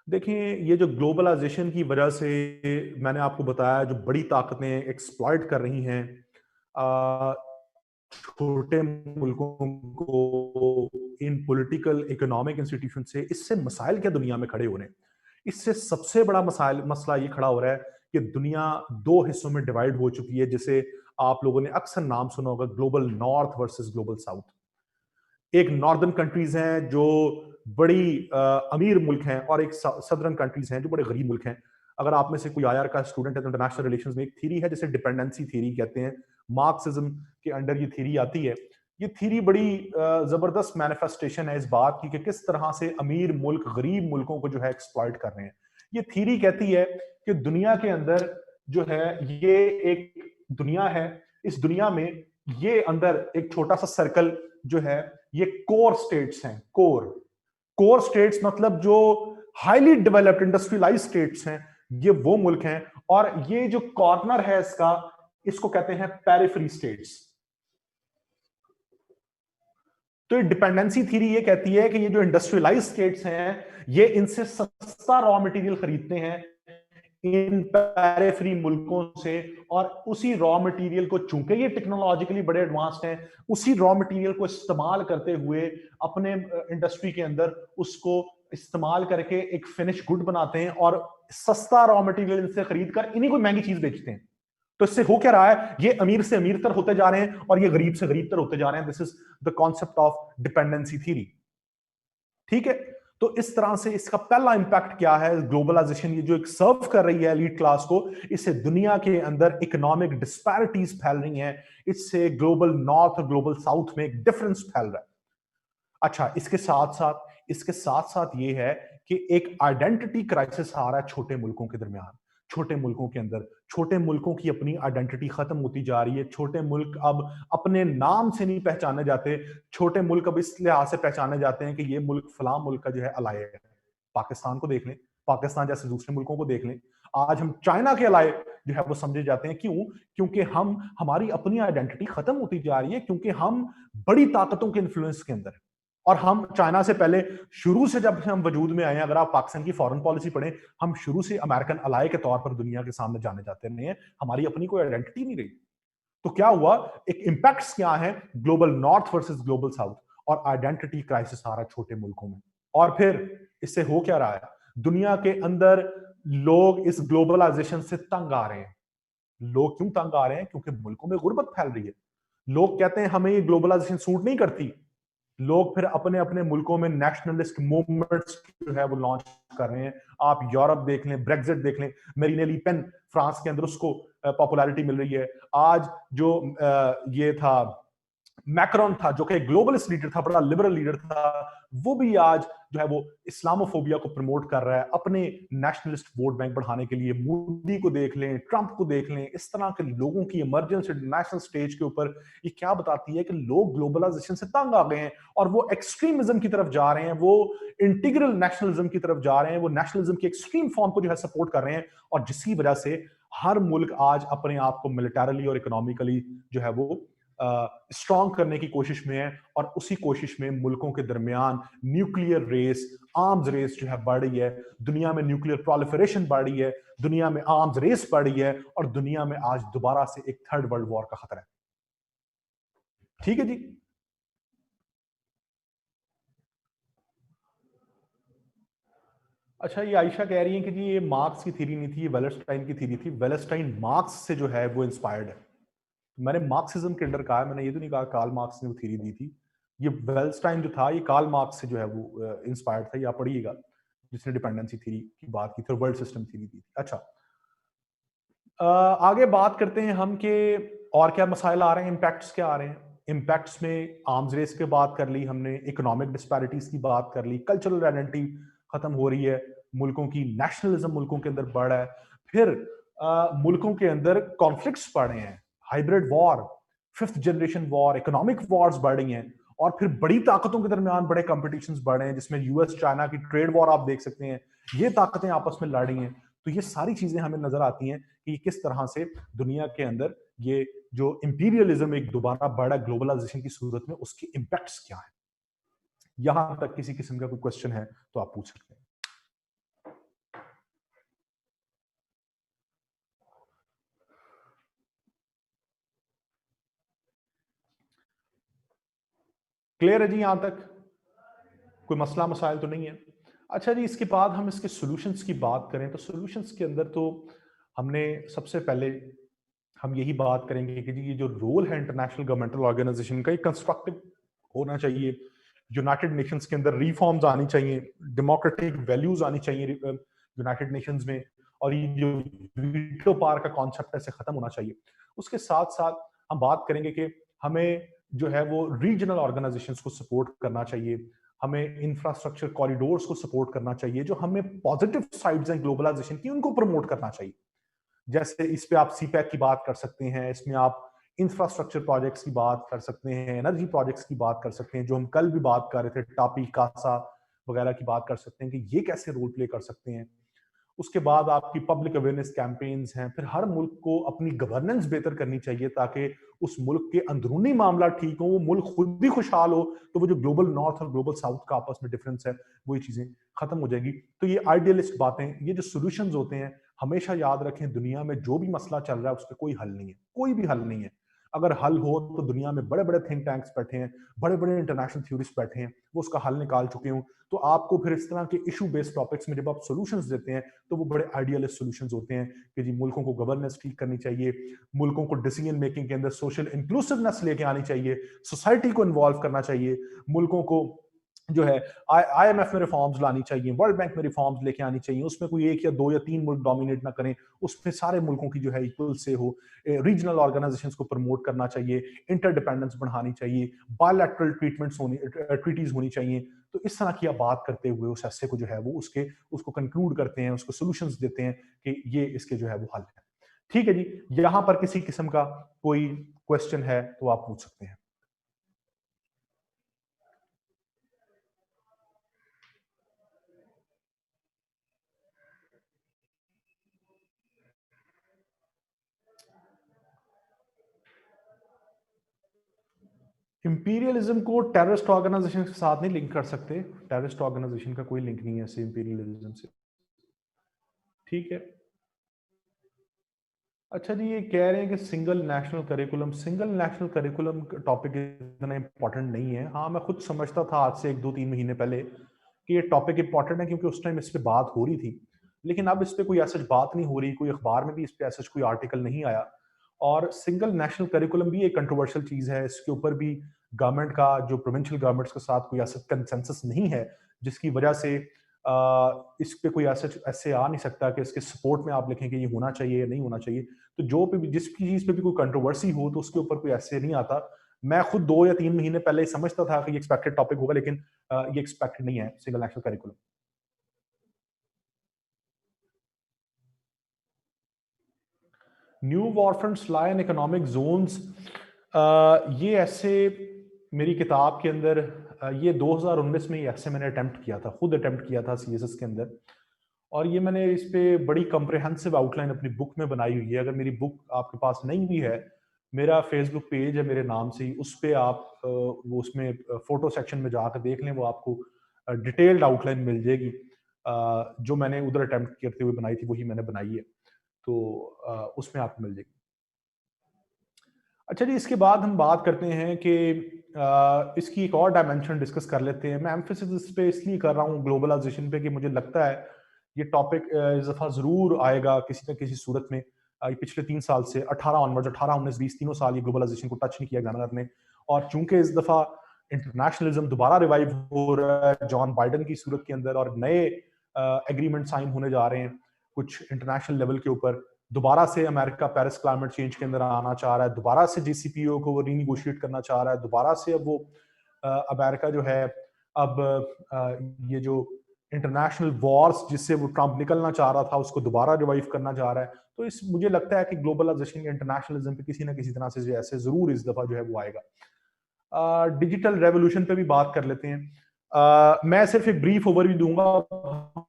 देखें, ये जो ग्लोबलाइजेशन की वजह से मैंने आपको बताया, जो बड़ी ताकतें एक्सप्लॉइट कर रही हैं छोटे मुल्कों को इन पॉलिटिकल इकोनॉमिक इंस्टीट्यूशन से, इससे मसाइल क्या दुनिया में खड़े हो रहे हैं। इससे सबसे बड़ा मसला ये खड़ा हो रहा है कि दुनिया दो हिस्सों में डिवाइड हो चुकी है, जिसे आप लोगों ने अक्सर नाम सुना होगा, global north versus global south. एक नॉर्दर्न कंट्रीज हैं जो बड़ी अमीर मुल्क हैं, और एक सदर्न कंट्रीज हैं जो बड़े गरीब मुल्क हैं। अगर आप में से कोई आईआर का स्टूडेंट है तो इंटरनेशनल रिलेशंस में एक थ्योरी है जिसे डिपेंडेंसी थ्योरी कहते हैं, मार्क्सिज्म के अंडर ये थ्योरी आती है। ये थ्योरी बड़ी जबरदस्त मैनिफेस्टेशन है इस बात की कि किस तरह से अमीर मुल्क गरीब मुल्कों को जो है एक्सप्लॉइट कर रहे हैं। ये थ्योरी कहती है कि दुनिया के अंदर जो है ये एक दुनिया है, इस दुनिया में ये अंदर एक छोटा सा सर्कल जो है ये कोर स्टेट्स हैं। कोर स्टेट्स मतलब जो हाईली डेवलप्ड इंडस्ट्रियलाइज स्टेट्स हैं, ये वो मुल्क हैं। और ये जो कॉर्नर है इसका, इसको कहते हैं पेरिफेरी स्टेट्स। तो डिपेंडेंसी थ्योरी ये कहती है कि ये जो इंडस्ट्रियलाइज स्टेट्स हैं, ये इनसे सस्ता रॉ मटेरियल खरीदते हैं इन पेरिफेरी मुल्कों से, और उसी रॉ मटेरियल को, चूंकि ये टेक्नोलॉजिकली बड़े एडवांस्ड हैं, उसी रॉ मटेरियल को इस्तेमाल करते हुए अपने इंडस्ट्री के अंदर उसको इस्तेमाल करके एक फिनिश गुड बनाते हैं, और सस्ता रॉ मटेरियल इनसे खरीद कर इन्हीं को महंगी चीज बेचते हैं। तो इससे हो क्या रहा है, ये अमीर से अमीर तर होते जा रहे हैं और ये गरीब से गरीब तर होते जा रहे हैं। This is the concept of dependency theory. ठीक है, तो इस तरह से इसका पहला इंपैक्ट क्या है, ग्लोबलाइजेशन ये जो एक सर्व कर रही है एलीट क्लास को, इससे दुनिया के अंदर इकोनॉमिक डिस्पैरिटीज फैल रही हैं, इससे ग्लोबल नॉर्थ और ग्लोबल साउथ में एक डिफरेंस फैल रहा है। अच्छा, इसके साथ साथ ये है कि एक आइडेंटिटी क्राइसिस आ रहा है छोटे मुल्कों के दरमियान, छोटे मुल्कों के अंदर। छोटे मुल्कों की अपनी आइडेंटिटी खत्म होती जा रही है। छोटे मुल्क अब अपने नाम से नहीं पहचाने जाते। छोटे मुल्क अब इस लिहाज से पहचाने जाते हैं कि ये मुल्क फलां मुल्क का जो है अलाय है। पाकिस्तान को देख लें, पाकिस्तान जैसे दूसरे मुल्कों को देख लें, आज हम चाइना के अलाय जो है वो समझे जाते हैं। क्यों? क्योंकि हमारी अपनी आइडेंटिटी खत्म होती जा रही है, क्योंकि हम बड़ी ताकतों के इन्फ्लुएंस के अंदर, और हम चाइना से पहले शुरू से जब हम वजूद में आए हैं, अगर आप पाकिस्तान की फॉरेन पॉलिसी पढ़ें, हम शुरू से अमेरिकन अलाय के तौर पर दुनिया के सामने जाने जाते रहे हैं। हमारी अपनी कोई आइडेंटिटी नहीं रही। तो क्या हुआ, एक इंपैक्ट्स क्या है, global north versus global south, और आइडेंटिटी क्राइसिस आ रहा है छोटे मुल्कों में। और फिर इससे हो क्या रहा है, दुनिया के अंदर लोग इस ग्लोबलाइजेशन से तंग आ रहे हैं। लोग क्यों तंग आ रहे हैं? क्योंकि मुल्कों में गुर्बत फैल रही है। लोग कहते हैं हमें ये ग्लोबलाइजेशन सूट नहीं करती। लोग फिर अपने अपने मुल्कों में नेशनलिस्ट मूवमेंट्स जो है वो लॉन्च कर रहे हैं। आप यूरोप देख लें, ब्रेक्जिट देख लें, मेरीने ली पेन फ्रांस के अंदर उसको पॉपुलैरिटी मिल रही है। आज जो ये था मैक्रोन था, जो कि ग्लोबलिस्ट लीडर था, बड़ा लिबरल लीडर था, वो भी आज जो है वो इस्लामोफोबिया को प्रमोट कर रहा है अपने नेशनलिस्ट वोट बैंक बढ़ाने के लिए। मोदी को देख लें, ट्रंप को देख लें, इस तरह के लोगों की इमरजेंस इंटरनेशनल स्टेज के ऊपर, ये क्या बताती है कि लोग ग्लोबलाइजेशन से तंग आ गए हैं और वो एक्सट्रीमिज्म की तरफ जा रहे हैं, वो इंटीग्रल नेशनलिज्म की तरफ जा रहे हैं, वो नेशनलिज्म की एक्सट्रीम फॉर्म को जो है सपोर्ट कर रहे हैं। और जिसकी वजह से हर मुल्क आज अपने आप को मिलिटरली और इकोनॉमिकली जो है वो स्ट्रॉन्ग करने की कोशिश में है। और उसी कोशिश में मुल्कों के दरमियान न्यूक्लियर रेस, आर्म्स रेस जो है बढ़ रही है। दुनिया में न्यूक्लियर प्रोलिफरेशन बढ़ रही है, दुनिया में आर्म्स रेस बढ़ रही है, और दुनिया में आज दोबारा से एक थर्ड वर्ल्ड वॉर का खतरा है। ठीक है जी। अच्छा, ये आयशा कह रही है कि जी ये मार्क्स की थ्योरी नहीं थी, ये वेलस्टाइन की थ्योरी थी। वेलस्टाइन मार्क्स से जो है वो इंस्पायर्ड है। मैंने मार्क्सिज्म के अंडर कहा है, मैंने ये तो नहीं कहा कार्ल मार्क्स ने वो थ्योरी दी थी। ये वेलस्टाइन जो था, ये कार्ल मार्क्स से जो है वो इंस्पायर्ड था। ये आप पढ़िएगा, जिसने डिपेंडेंसी थ्योरी की बात की थी और वर्ल्ड सिस्टम थ्योरी दी थी। अच्छा, आगे बात करते हैं हम कि और क्या मसाइल आ रहे हैं, इम्पैक्ट्स क्या आ रहे हैं। इम्पैक्ट्स में आर्म्स रेस की बात कर ली हमने, इकोनॉमिक डिस्पैरिटीज की बात कर ली, कल्चरल आइडेंटिटी खत्म हो रही है, मुल्कों की नेशनलिज्म मुल्कों के अंदर बढ़ है, फिर मुल्कों के अंदर कॉन्फ्लिक्ट्स बढ़ रहे हैं, hybrid war, fifth generation war, economic Wars बढ़ रही हैं, और फिर बड़ी ताकतों के दरमियान बड़े कॉम्पिटिशन्स बढ़ रहे हैं, जिसमें यूएस चाइना की ट्रेड वॉर आप देख सकते हैं। ये ताकतें आपस में लड़ रही हैं। तो ये सारी चीजें हमें नजर आती हैं कि किस तरह से दुनिया के अंदर ये जो इंपीरियलिज्म एक दोबारा बढ़ा ग्लोबलाइजेशन की सूरत में, उसके इंपैक्ट्स क्या है। यहां तक किसी किस्म का कोई क्वेश्चन है तो आप पूछ सकते हैं। क्लियर है जी? यहां तक कोई मसला मसाइल तो नहीं है? अच्छा जी, इसके बाद हम इसके सॉल्यूशंस की बात करें तो सॉल्यूशंस के अंदर तो हमने सबसे पहले हम यही बात करेंगे कि जी ये जो रोल है इंटरनेशनल गवर्नमेंटल ऑर्गेनाइजेशन का, ये कंस्ट्रक्टिव होना चाहिए। यूनाइटेड नेशंस के अंदर रिफॉर्म्स आनी चाहिए, डेमोक्रेटिक वैल्यूज आनी चाहिए यूनाइटेड नेशंस में, और ये जो वीटो पावर का कॉन्सेप्ट है इसे खत्म होना चाहिए। उसके साथ साथ हम बात करेंगे कि हमें जो है वो रीजनल ऑर्गेनाइजेशंस को सपोर्ट करना चाहिए, हमें इंफ्रास्ट्रक्चर कॉरिडोर्स को सपोर्ट करना चाहिए, जो हमें पॉजिटिव साइड्स हैं ग्लोबलाइजेशन की उनको प्रमोट करना चाहिए। जैसे इस पे आप सीपैक की बात कर सकते हैं, इसमें आप इंफ्रास्ट्रक्चर प्रोजेक्ट्स की बात कर सकते हैं, एनर्जी प्रोजेक्ट्स की बात कर सकते हैं, जो हम कल भी बात कर रहे थे टापी कासा वगैरह की बात कर सकते हैं कि ये कैसे रोल प्ले कर सकते हैं। उसके बाद आपकी पब्लिक अवेयरनेस कैंपेन्स हैं। फिर हर मुल्क को अपनी गवर्नेंस बेहतर करनी चाहिए ताकि उस मुल्क के अंदरूनी मामला ठीक हो, वो मुल्क खुद भी खुशहाल हो, तो वो जो ग्लोबल नॉर्थ और ग्लोबल साउथ का आपस में डिफरेंस है वो ये चीजें खत्म हो जाएगी। तो ये आइडियलिस्ट बातें, ये जो सोल्यूशंस होते हैं, हमेशा याद रखें दुनिया में जो भी मसला चल रहा है उसका कोई हल नहीं है, कोई भी हल नहीं है। अगर हल हो तो दुनिया में बड़े बड़े थिंक टैंक्स बैठे हैं, बड़े बड़े इंटरनेशनल थ्योरिस्ट बैठे हैं, वो उसका हल निकाल चुके हों। तो आपको फिर इस तरह के इशू बेस्ड टॉपिक्स में जब आप सॉल्यूशंस देते हैं तो वो बड़े आइडियलिस्ट सॉल्यूशंस होते हैं कि जी मुल्कों को गवर्नेंस ठीक करनी चाहिए, मुल्कों को डिसीजन मेकिंग के अंदर सोशल इंक्लूसिवनेस लेके आनी चाहिए, सोसाइटी को इन्वॉल्व करना चाहिए, मुल्कों को जो है आईएमएफ में रिफॉर्म्स लानी चाहिए, वर्ल्ड बैंक में रिफॉर्म्स लेके आनी चाहिए, उसमें कोई एक या दो या तीन मुल्क डोमिनेट ना करें, उसमें सारे मुल्कों की जो है इक्वल से हो, रीजनल ऑर्गेनाइजेशंस को प्रमोट करना चाहिए, इंटरडिपेंडेंस बढ़ानी चाहिए, बायलैटरल ट्रीटमेंट्स होनी ट्रीटीज होनी चाहिए। तो इस तरह की आप बात करते हुए उस ऐसे को जो है वो उसको कंक्लूड करते हैं, उसको सोल्यूशंस देते हैं कि ये इसके जो है वो हल है। ठीक है जी, यहां पर किसी किस्म का कोई क्वेश्चन है तो आप पूछ सकते हैं। इंपीरियलिज्म को टेररिस्ट ऑर्गेनाइजेशन के साथ नहीं लिंक कर सकते, टेररिस्ट ऑर्गेनाइजेशन का कोई लिंक नहीं है ऐसे इंपीरियलिज्म से। ठीक है, अच्छा जी, ये कह रहे हैं कि सिंगल नेशनल करिकुलम टॉपिक इतना इंपॉर्टेंट नहीं है। हाँ, मैं खुद समझता था आज से 1-2-3 महीने पहले कि ये टॉपिक इंपॉर्टेंट है क्योंकि उस टाइम इस पे बात हो रही थी, लेकिन अब इस पे कोई ऐसा बात नहीं हो रही, कोई अखबार में भी इस पे ऐसा कोई आर्टिकल नहीं आया। और सिंगल नेशनल करिकुलम भी एक कंट्रोवर्शियल चीज है, इसके ऊपर भी गवर्नमेंट का जो प्रोविंशियल गवर्नमेंट्स के साथ कोई ऐसा कंसेंसस नहीं है, जिसकी वजह से इस पे कोई ऐसे ऐसे आ नहीं सकता कि इसके सपोर्ट में आप लिखें कि ये होना चाहिए या नहीं होना चाहिए। तो जो पे भी जिस चीज पे भी कोई कंट्रोवर्सी हो तो उसके ऊपर कोई ऐसे नहीं आता। मैं खुद 2 या 3 महीने पहले समझता था कि ये एक्सपेक्टेड टॉपिक होगा, लेकिन ये एक्सपेक्टेड नहीं है single national curriculum. New warfronts lie and economic zones, ये ऐसे मेरी किताब के अंदर ये 2019 में ऐसे मैंने अटेम्प्ट किया था, खुद अटेम्प्ट किया था सीएसएस के अंदर। और ये मैंने इस पे बड़ी कंप्रेहेंसिव आउटलाइन अपनी बुक में बनाई हुई है। अगर मेरी बुक आपके पास नहीं भी है, मेरा फेसबुक पेज है मेरे नाम से ही, उस पे आप वो उसमें फोटो सेक्शन में जाकर देख लें, वो आपको डिटेल्ड आउटलाइन मिल जाएगी। जो मैंने उधर अटेम्प्ट करते हुए बनाई थी वही मैंने बनाई है, तो उसमें आपको मिल जाएगी। अच्छा जी, इसके बाद हम बात करते हैं कि इसकी एक और डायमेंशन डिस्कस कर लेते हैं। मैं एम्फेसिस इस पे इसलिए कर रहा हूँ ग्लोबलाइजेशन पे कि मुझे लगता है ये टॉपिक इस दफ़ा ज़रूर आएगा किसी न किसी सूरत में। ये पिछले 3 साल से 18 ऑनवर्ड्स, 18, 19, 20 तीनों साल ये ग्लोबलाइजेशन को टच नहीं किया एग्जामिनर ने। और चूंकि इस दफ़ा इंटरनेशनलिज्म दोबारा रिवाइव हो रहा है जॉन बाइडन की सूरत के अंदर, और नए एग्रीमेंट साइन होने जा रहे हैं कुछ इंटरनेशनल लेवल के ऊपर, दोबारा से अमेरिका पेरिस क्लाइमेट चेंज के अंदर आना चाह रहा है, दोबारा से जीसीपीओ को वो रीनिगोशिएट करना चाह रहा है, दोबारा से अब वो अमेरिका जो है अब ये जो इंटरनेशनल वॉर्स जिससे वो ट्रंप निकलना चाह रहा था उसको दोबारा रिवाइव करना चाह रहा है। तो इस मुझे लगता है कि ग्लोबलाइजेशन इंटरनेशनलिज्म पे किसी ना किसी तरह से ऐसे जरूर इस दफा जो है वो आएगा। डिजिटल रेवोल्यूशन पे भी बात कर लेते हैं। मैं सिर्फ एक ब्रीफ ओवरव्यू दूंगा,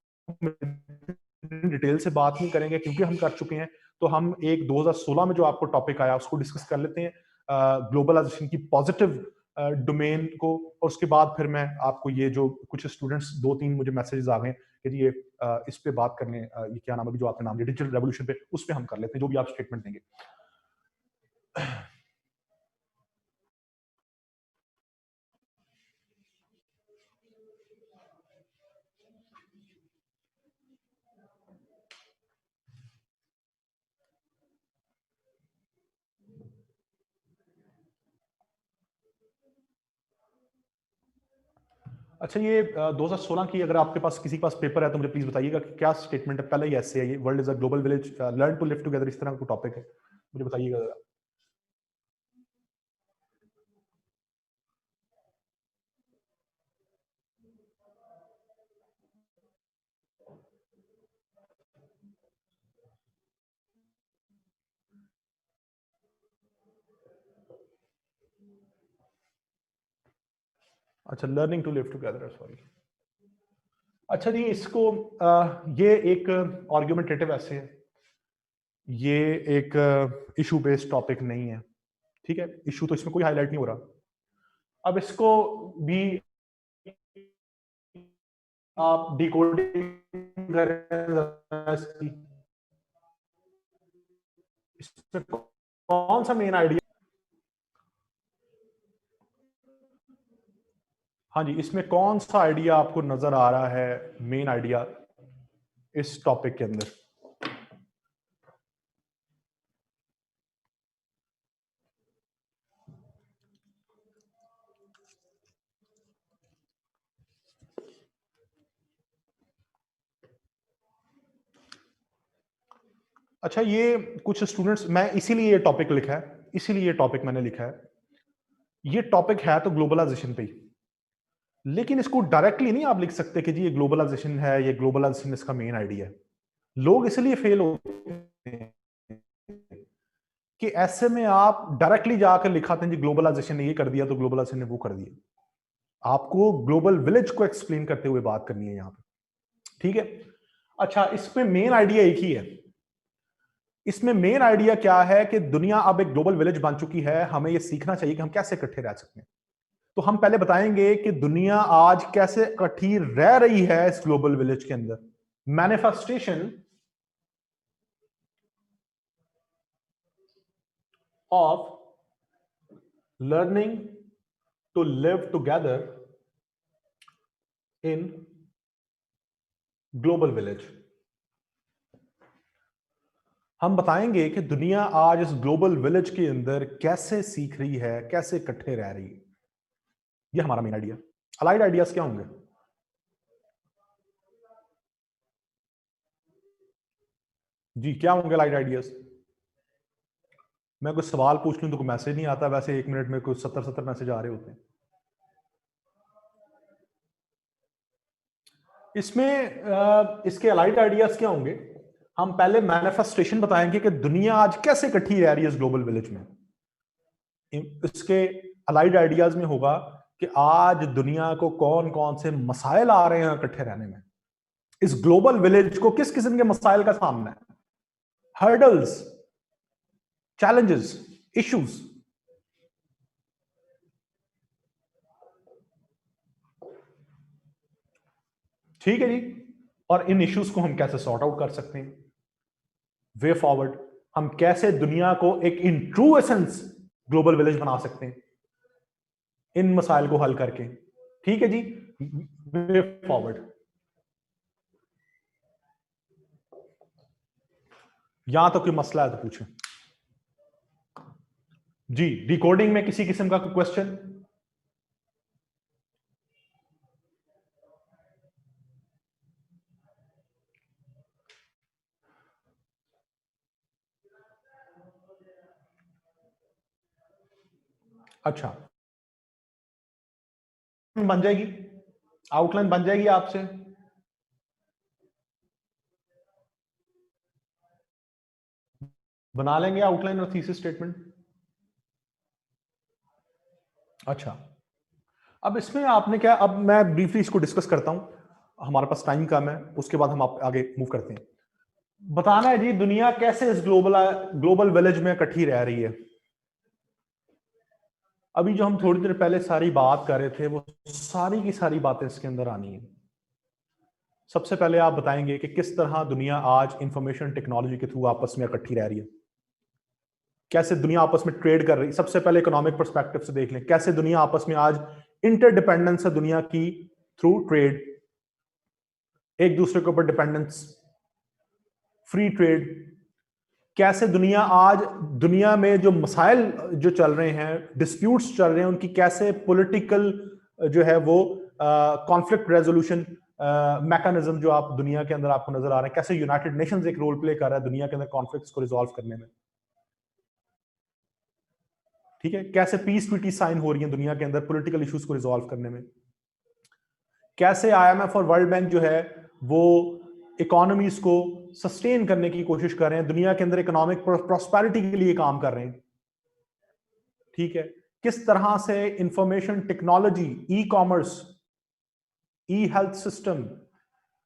डिटेल से बात नहीं करेंगे क्योंकि हम कर चुके हैं। तो हम एक 2016 में जो आपको टॉपिक आया उसको डिस्कस कर लेते हैं, ग्लोबलाइजेशन की पॉजिटिव डोमेन को। और उसके बाद फिर मैं आपको ये जो कुछ स्टूडेंट्स 2-3 मुझे मैसेजेस आ गए कि ये इस पे बात करने, ये क्या नाम है जो आपने नाम लिया डिजिटल रेवोल्यूशन पे, उस पे हम कर लेते हैं जो भी आप स्टेटमेंट देंगे। अच्छा, ये 2016 की अगर आपके पास किसी के पास पेपर है तो मुझे प्लीज बताइएगा कि क्या स्टेटमेंट है। पहले ही ऐसे है, ये world is a global village, learn to live together, इस तरह का टॉपिक है, मुझे बताइएगा जरा। अच्छा, learning to live together, sorry. अच्छा जी, इसको ये एक आर्ग्यूमेंटेटिव ऐसे है, ये एक इशू बेस्ड टॉपिक नहीं है, ठीक है। इशू तो इसमें कोई हाईलाइट नहीं हो रहा। अब इसको भी आप डिकोडिंग करें इसमें कौन सा मेन आइडिया। हाँ जी, इसमें कौन सा आइडिया आपको नजर आ रहा है, मेन आइडिया इस टॉपिक के अंदर। अच्छा, ये कुछ स्टूडेंट्स, मैं इसीलिए ये टॉपिक लिखा है, इसीलिए ये टॉपिक मैंने लिखा है। ये टॉपिक है तो ग्लोबलाइजेशन पे ही, लेकिन इसको डायरेक्टली नहीं आप लिख सकते कि जी ये ग्लोबलाइजेशन है, ये ग्लोबलाइजेशन इसका मेन आइडिया है। लोग इसलिए फेल होते हैं कि ऐसे में आप डायरेक्टली जाकर लिखाते हैं जी ग्लोबलाइजेशन ने ये कर दिया तो ग्लोबलाइजेशन ने वो कर दिया। आपको ग्लोबल विलेज को एक्सप्लेन करते हुए बात करनी है यहां पे, ठीक है। अच्छा, इसमें मेन आइडिया एक ही है। इसमें मेन आइडिया क्या है कि दुनिया अब एक ग्लोबल विलेज बन चुकी है, हमें यह सीखना चाहिए कि हम कैसे इकट्ठे रह सकते हैं। तो हम पहले बताएंगे कि दुनिया आज कैसे इकट्ठी रह रही है इस ग्लोबल विलेज के अंदर। Manifestation of learning to live together in global village. हम बताएंगे कि दुनिया आज इस ग्लोबल विलेज के अंदर कैसे सीख रही है, कैसे इकट्ठे रह रही है। यह हमारा मेन आइडिया। अलाइड आइडियाज क्या होंगे? जी, क्या होंगे अलाइड आइडियाज? मैं कुछ सवाल पूछ लूं तो कोई मैसेज नहीं आता, वैसे 1 मिनट में कुछ 70 मैसेज आ रहे होते हैं। इसमें इसके अलाइड आइडियाज क्या होंगे? हम पहले मैनिफेस्टेशन बताएंगे कि दुनिया आज कैसे इकट्ठी रह रही है इस ग्लोबल विलेज में। इसके अलाइड आइडियाज में होगा कि आज दुनिया को कौन कौन से मसाइल आ रहे हैं इकट्ठे रहने में। इस ग्लोबल विलेज को किस किस्म के मसाइल का सामना है, हर्डल्स, चैलेंजेस, इश्यूज। ठीक है जी। और इन इश्यूज को हम कैसे सॉर्ट आउट कर सकते हैं, वे फॉरवर्ड, हम कैसे दुनिया को एक in true essence global village बना सकते हैं इन मसाइल को हल करके। ठीक है जी, वे फॉरवर्ड। यहां तो कोई मसला है तो पूछें जी। डिकोडिंग में किसी किस्म का कोई क्वेश्चन? अच्छा, बन जाएगी, आउटलाइन बन जाएगी आपसे। बना लेंगे आउटलाइन और थीसिस स्टेटमेंट। अच्छा, अब इसमें आपने क्या, अब मैं ब्रीफली इसको डिस्कस करता हूं, हमारे पास टाइम कम है, उसके बाद हम आप आगे मूव करते हैं। बताना है जी दुनिया कैसे इस ग्लोबल विलेज में इकट्ठी रह रही है। अभी जो हम थोड़ी देर पहले सारी बात कर रहे थे वो सारी की सारी बातें इसके अंदर आनी है। सबसे पहले आप बताएंगे कि किस तरह दुनिया आज इंफॉर्मेशन टेक्नोलॉजी के थ्रू आपस में इकट्ठी रह रही है, कैसे दुनिया आपस में ट्रेड कर रही है। सबसे पहले इकोनॉमिक पर्सपेक्टिव से देख लें, कैसे दुनिया आपस में आज इंटरडिपेंडेंस है दुनिया की थ्रू ट्रेड, एक दूसरे के ऊपर डिपेंडेंस, फ्री ट्रेड। कैसे दुनिया आज, दुनिया में जो मसाइल जो चल रहे हैं, डिस्प्यूट्स चल रहे हैं, उनकी कैसे पॉलिटिकल जो है वो कॉन्फ्लिक्ट रेजोल्यूशन मैकेनिज्म जो आप दुनिया के अंदर आपको नजर आ रहे हैं, कैसे यूनाइटेड नेशंस एक रोल प्ले कर रहा है दुनिया के अंदर कॉन्फ्लिक्ट्स को रिजॉल्व करने में, ठीक है, कैसे पीस ट्रीटी साइन हो रही है दुनिया के अंदर पॉलिटिकल इश्यूज को रिजॉल्व करने में, कैसे आईएमएफ और वर्ल्ड बैंक जो है वो इकोनॉमीज को सस्टेन करने की कोशिश कर रहे हैं, दुनिया के अंदर इकोनॉमिक प्रॉस्पेरिटी के लिए काम कर रहे हैं, ठीक है, किस तरह से इंफॉर्मेशन टेक्नोलॉजी, ई कॉमर्स, ई हेल्थ सिस्टम,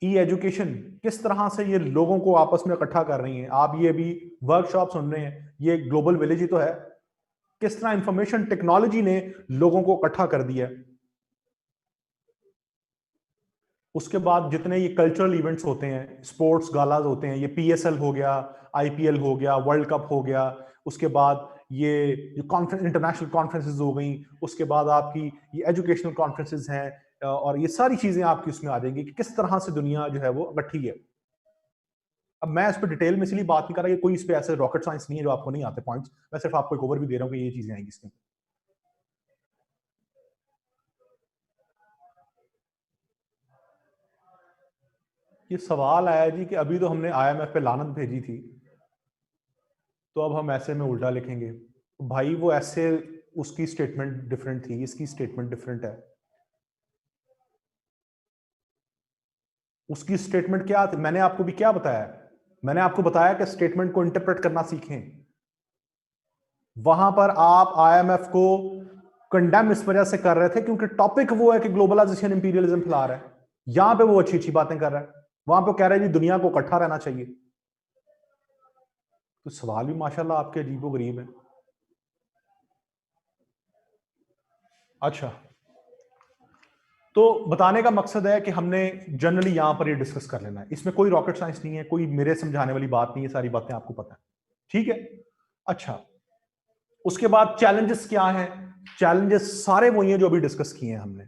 ई एजुकेशन, किस तरह से ये लोगों को आपस में इकट्ठा कर रही हैं। आप ये भी वर्कशॉप सुन रहे हैं, ये ग्लोबल विलेज ही तो है, किस तरह इंफॉर्मेशन टेक्नोलॉजी ने लोगों को इकट्ठा कर दिया। उसके बाद जितने ये कल्चरल इवेंट्स होते हैं, स्पोर्ट्स गालाज होते हैं, ये पीएसएल हो गया, आईपीएल हो गया, वर्ल्ड कप हो गया, उसके बाद ये कॉन्फ्रेंस, इंटरनेशनल कॉन्फ्रेंसेस हो गई, उसके बाद आपकी ये एजुकेशनल कॉन्फ्रेंसेस हैं, और ये सारी चीजें आपकी उसमें आ जाएंगी कि किस तरह से दुनिया जो है वो इकट्ठी है। अब मैं इस पर डिटेल में इसलिए बात नहीं कर रहा, ये कोई इस पे ऐसे रॉकेट साइंस नहीं है जो आपको नहीं आते पॉइंट्स, मैं सिर्फ आपको एक ओवरव्यू दे रहा हूँ कि ये चीजें आएंगी इसमें। ये सवाल आया जी कि अभी तो हमने आईएमएफ पे लानत भेजी थी, तो अब हम ऐसे में उल्टा लिखेंगे। भाई वो ऐसे, उसकी स्टेटमेंट डिफरेंट थी, इसकी स्टेटमेंट डिफरेंट है। उसकी स्टेटमेंट क्या थी, मैंने आपको भी क्या बताया, मैंने आपको बताया कि स्टेटमेंट को इंटरप्रेट करना सीखें। वहां पर आप आईएमएफ को कंडेम इस वजह से कर रहे थे क्योंकि टॉपिक वो है कि ग्लोबलाइजेशन इंपीरियलिज्म फैला रहा है, यहां पे वो अच्छी अच्छी बातें कर रहा है, वहां पे कह रहा है जी दुनिया को इकट्ठा रहना चाहिए। तो सवाल भी माशाल्लाह आपके अजीबो गरीब है। अच्छा, तो बताने का मकसद है कि हमने जनरली यहां पर ये डिस्कस कर लेना है, इसमें कोई रॉकेट साइंस नहीं है, कोई मेरे समझाने वाली बात नहीं है, सारी बातें आपको पता है, ठीक है। अच्छा, उसके बाद चैलेंजेस क्या हैं, चैलेंजेस सारे वही हैं जो अभी डिस्कस किए हैं हमने,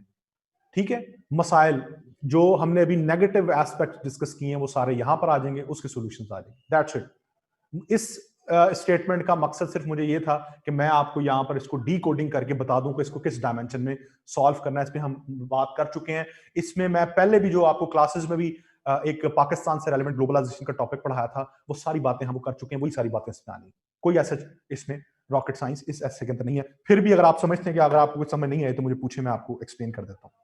ठीक है। मसाइल जो हमने अभी नेगेटिव एस्पेक्ट डिस्कस किए हैं वो सारे यहां पर आ जाएंगे, उसके सॉल्यूशंस आ जाएंगे, दैट्स इट। इस स्टेटमेंट का मकसद सिर्फ मुझे ये था कि मैं आपको यहां पर इसको डी कोडिंग करके बता दूं कि इसको किस डायमेंशन में सॉल्व करना है। इसमें हम बात कर चुके हैं, इसमें मैं पहले भी जो आपको क्लासेस में भी एक पाकिस्तान से रेलेवेंट ग्लोबलाइजेशन का टॉपिक पढ़ाया था, वो सारी बातें हम कर चुके हैं, वही सारी बातें इसमें आनी, कोई ऐसा इसमें रॉकेट साइंस इस ऐसे के अंदर नहीं है। फिर भी अगर आप समझते हैं कि अगर आपको कुछ समझ नहीं आए तो मुझे पूछे, मैं आपको एक्सप्लेन कर देता हूं।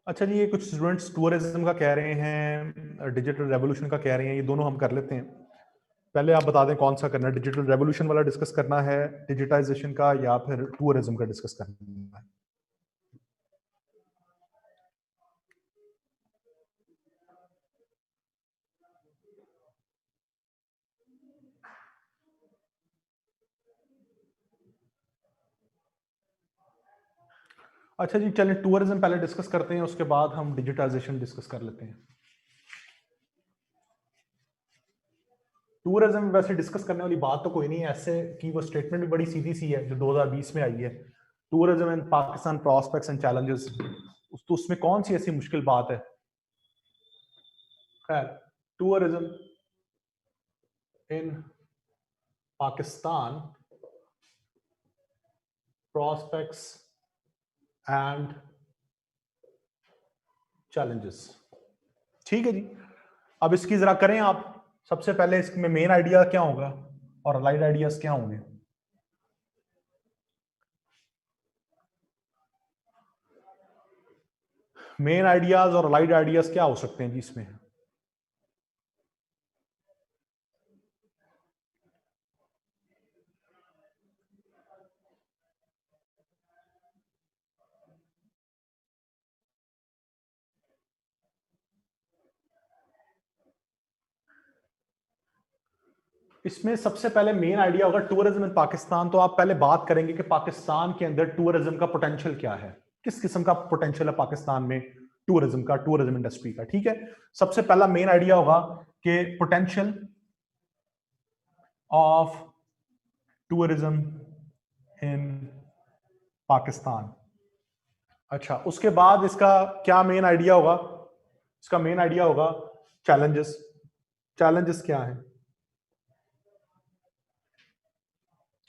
अच्छा जी, ये कुछ स्टूडेंट्स टूरिज्म का कह रहे हैं, डिजिटल रेवोल्यूशन का कह रहे हैं, ये दोनों हम कर लेते हैं। पहले आप बता दें कौन सा करना है, डिजिटल रेवोल्यूशन वाला डिस्कस करना है, डिजिटाइजेशन का, या फिर टूरिज्म का डिस्कस करना है। अच्छा जी, चलें टूरिज्म पहले डिस्कस करते हैं, उसके बाद हम डिजिटाइजेशन डिस्कस कर लेते हैं। टूरिज्म वैसे डिस्कस करने वाली बात तो कोई नहीं है, ऐसे की वो स्टेटमेंट भी बड़ी सीधी सी है जो 2020 में आई है, tourism in Pakistan prospects and challenges, तो उसमें कौन सी ऐसी मुश्किल बात है। खैर, tourism in Pakistan prospects and challenges, ठीक है जी। अब इसकी जरा करें आप, सबसे पहले इसमें मेन आइडिया क्या होगा और अलाइड आइडियाज क्या होंगे। मेन आइडियाज और अलाइड आइडियाज क्या हो सकते हैं जी इसमें। इसमें सबसे पहले मेन आइडिया होगा टूरिज्म इन पाकिस्तान, तो आप पहले बात करेंगे कि पाकिस्तान के अंदर टूरिज्म का पोटेंशियल क्या है, किस किस्म का पोटेंशियल है पाकिस्तान में टूरिज्म का, टूरिज्म इंडस्ट्री का, ठीक है। सबसे पहला मेन आइडिया होगा कि potential of tourism in Pakistan, अच्छा, उसके बाद इसका क्या मेन आइडिया होगा? इसका मेन आइडिया होगा चैलेंजेस। चैलेंजेस क्या है?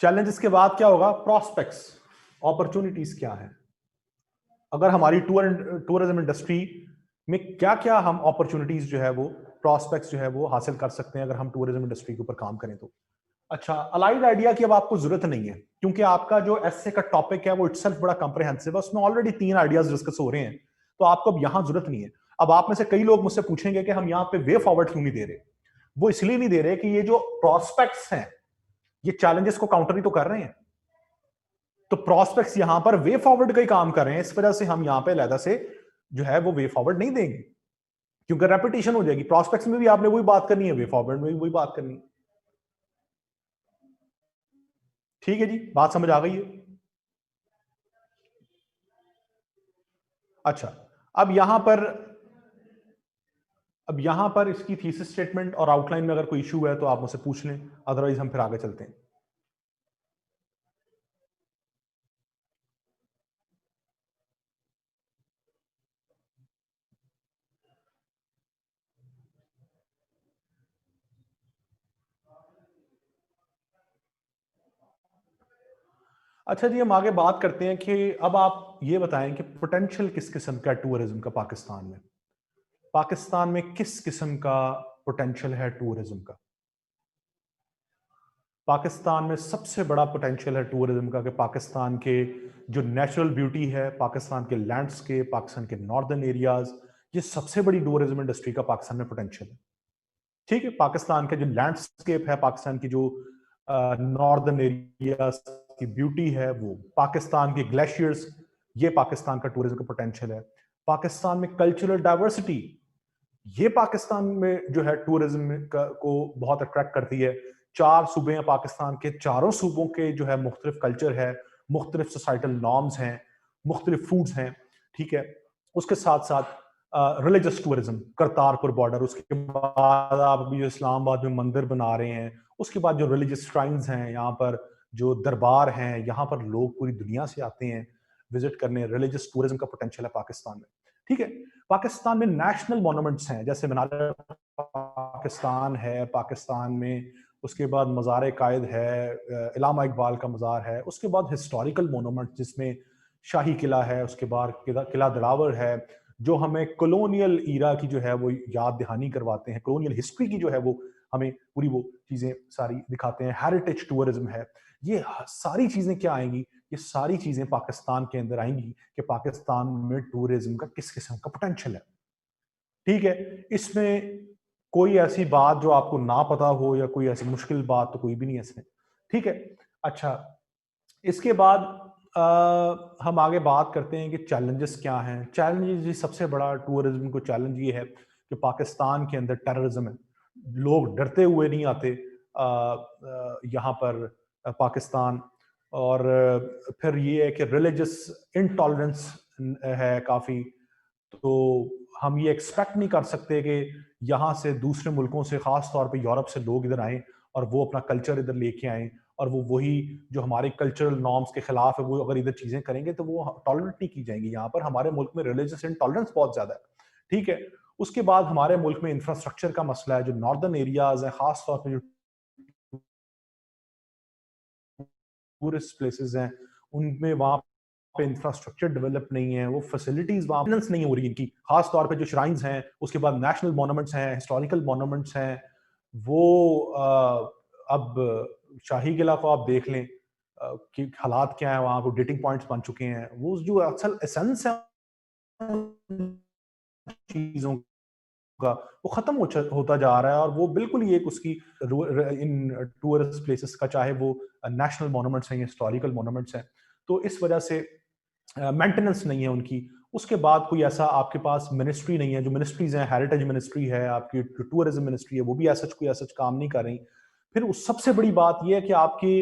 चैलेंजेस के बाद क्या होगा? प्रॉस्पेक्ट्स, अपॉर्चुनिटीज क्या है? अगर हमारी टूरिज्म इंडस्ट्री में क्या क्या हम अपॉर्चुनिटीज जो है वो, प्रॉस्पेक्ट्स जो है वो हासिल कर सकते हैं अगर हम टूरिज्म इंडस्ट्री के ऊपर काम करें तो। अच्छा, अलाइड आइडिया की अब आपको जरूरत नहीं है, क्योंकि आपका जो एसए का टॉपिक है वो इटसेल्फ बड़ा कंप्रिहेंसिव है, उसमें ऑलरेडी 3 आइडियाज डिस्कस हो रहे हैं, तो आपको अब यहां जरूरत नहीं है। अब आप में से कई लोग मुझसे पूछेंगे कि हम यहाँ पे वे फॉरवर्ड क्यों नहीं दे रहे? वो इसलिए नहीं दे रहे कि ये जो प्रॉस्पेक्ट्स हैं ये चैलेंजेस को काउंटर ही तो कर रहे हैं। तो प्रॉस्पेक्ट्स यहां पर वे फॉरवर्ड का ही काम कर रहे हैं, इस वजह से हम यहां पे अलहदा से जो है वो वे फॉरवर्ड नहीं देंगे, क्योंकि रेपिटेशन हो जाएगी। प्रॉस्पेक्ट्स में भी आपने वही बात करनी है, वे फॉरवर्ड में भी वही बात करनी है। ठीक है जी, बात समझ आ गई है? अच्छा, अब यहां पर इसकी थीसिस स्टेटमेंट और आउटलाइन में अगर कोई इशू है तो आप मुझसे पूछ लें, अदरवाइज हम फिर आगे चलते हैं। अच्छा जी, हम आगे बात करते हैं कि अब आप ये बताएं कि पोटेंशियल किस किस्म का टूरिज्म का पाकिस्तान में, पाकिस्तान में किस किस्म का पोटेंशियल है टूरिज्म का? पाकिस्तान में सबसे बड़ा पोटेंशियल है टूरिज्म का कि पाकिस्तान के जो नेचुरल ब्यूटी है, पाकिस्तान के लैंडस्केप, पाकिस्तान के नॉर्दर्न एरियाज, ये सबसे बड़ी टूरिज्म इंडस्ट्री का पाकिस्तान में पोटेंशियल है। ठीक है, पाकिस्तान के जो लैंडस्केप है, पाकिस्तान की जो नॉर्दर्न एरियाज की ब्यूटी है, वो पाकिस्तान के ग्लेशियर्स, ये पाकिस्तान का टूरिज्म का पोटेंशियल है। पाकिस्तान में कल्चरल डाइवर्सिटी, ये पाकिस्तान में जो है टूरिज्म को बहुत अट्रैक्ट करती है। 4 सूबे हैं पाकिस्तान के, चारों सूबों के जो है मुख्तलिफ कल्चर है, मुख्तलिफ सोसाइटल नॉर्म्स हैं, मुख्तलिफ फूड्स हैं। ठीक है, उसके साथ साथ रिलीजियस टूरिज्म, करतारपुर बॉर्डर, उसके बाद आप अभी जो इस्लामाबाद में मंदिर बना रहे हैं, उसके बाद जो रिलीजियस श्राइन्स हैं, यहाँ पर जो दरबार हैं, यहाँ पर लोग पूरी दुनिया से आते हैं विजिट करने। रिलीजियस टूरिज्म का पोटेंशियल है पाकिस्तान में। ठीक है, पाकिस्तान में नेशनल मॉन्यूमेंट्स हैं, जैसे मीनार पाकिस्तान है पाकिस्तान में, उसके बाद मज़ार कायद है, इलामा इकबाल का मज़ार है, उसके बाद हिस्टोरिकल मोनूमेंट जिसमें शाही किला है, उसके बाद किला दिलावर है, जो हमें कॉलोनियल ईरा की जो है वो याद दहानी करवाते हैं, कॉलोनियल हिस्ट्री की जो है वो हमें पूरी वो चीज़ें सारी दिखाते हैं। हेरिटेज टूरिज्म है, ये सारी चीज़ें क्या आएंगी? ये सारी चीज़ें पाकिस्तान के अंदर आएंगी कि पाकिस्तान में टूरिज्म का किस किस्म का पोटेंशियल है। ठीक है, इसमें कोई ऐसी बात जो आपको ना पता हो या कोई ऐसी मुश्किल बात तो कोई भी नहीं है इसमें। ठीक है, अच्छा, इसके बाद हम आगे बात करते हैं कि चैलेंजेस क्या हैं। चैलेंजेस, सबसे बड़ा टूरिज्म को चैलेंज ये है कि पाकिस्तान के अंदर टेररिज्म है, लोग डरते हुए नहीं आते यहाँ पर पाकिस्तान। और फिर ये है कि रिलीजियस इंटॉलरेंस है काफ़ी, तो हम ये एक्सपेक्ट नहीं कर सकते कि यहाँ से दूसरे मुल्कों से, ख़ास तौर पे यूरोप से लोग इधर आएँ और वो अपना कल्चर इधर लेके आएँ, और वो वही जो हमारे कल्चरल नॉर्म्स के खिलाफ है वो अगर इधर चीज़ें करेंगे तो वो टॉलरेट नहीं की जाएंगी। यहाँ पर हमारे मुल्क में रिलीजियस इंटॉलरेंस बहुत ज़्यादा है। ठीक है, उसके बाद हमारे मुल्क में इंफ्रास्ट्रक्चर का मसला है, जो नॉर्दर्न एरियाज है, ख़ास तौर पर जो टूरिस्ट प्लेसेस हैं, उनमें वहाँ पे इंफ्रास्ट्रक्चर डेवलप नहीं है, वो फैसिलिटीज वहाँ नहीं हो रही इनकी। खास तौर पे जो श्राइन्स हैं, उसके बाद नेशनल मॉन्यूमेंट्स हैं, हिस्टोरिकल मॉन्यूमेंट्स हैं, वो अब शाही किला को आप देख लें कि हालात क्या है वहाँ पर, डेटिंग पॉइंट्स बन चुके हैं। वो जो असल एसेंस है चीजों का, वो खत्म होता जा रहा है, और वो बिल्कुल ही एक उसकी इन टूरिस्ट प्लेसेस का, चाहे वो नेशनल मॉन्यूमेंट्स हैं, हिस्टोरिकल मॉन्यूमेंट्स हैं, तो इस वजह से मेंटेनेंस नहीं है उनकी। उसके बाद कोई ऐसा आपके पास मिनिस्ट्री नहीं है, जो मिनिस्ट्रीज हैं, हेरिटेज मिनिस्ट्री है आपकी, टूरिज्म मिनिस्ट्री है, वो भी ऐसा कोई ऐसा काम नहीं कर रही। फिर उस सबसे बड़ी बात यह है कि आपकी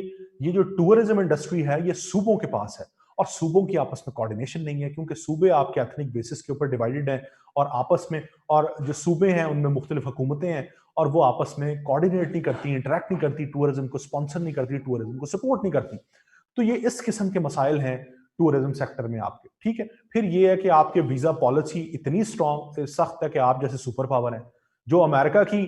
ये जो टूरिज्म इंडस्ट्री है ये सूबों के पास है, और सूबों की आपस में कोऑर्डिनेशन नहीं है, क्योंकि सूबे आपके एथनिक बेसिस के ऊपर डिवाइडेड हैं, और आपस में, और जो सूबे हैं उनमें मुख्तलिफ हुकूमतें हैं, और वो आपस में कोऑर्डिनेट नहीं करती, इंटरेक्ट नहीं करती, टूरिज्म को स्पॉन्सर नहीं करती, टूरिज्म को सपोर्ट नहीं करती। तो ये इस किस्म के मसाइल हैं टूरिज्म सेक्टर में आपके, ठीक है। फिर ये है कि आपके वीजा पॉलिसी इतनी स्ट्रॉन्ग सख्त है कि आप जैसे सुपर पावर हैं। जो अमेरिका की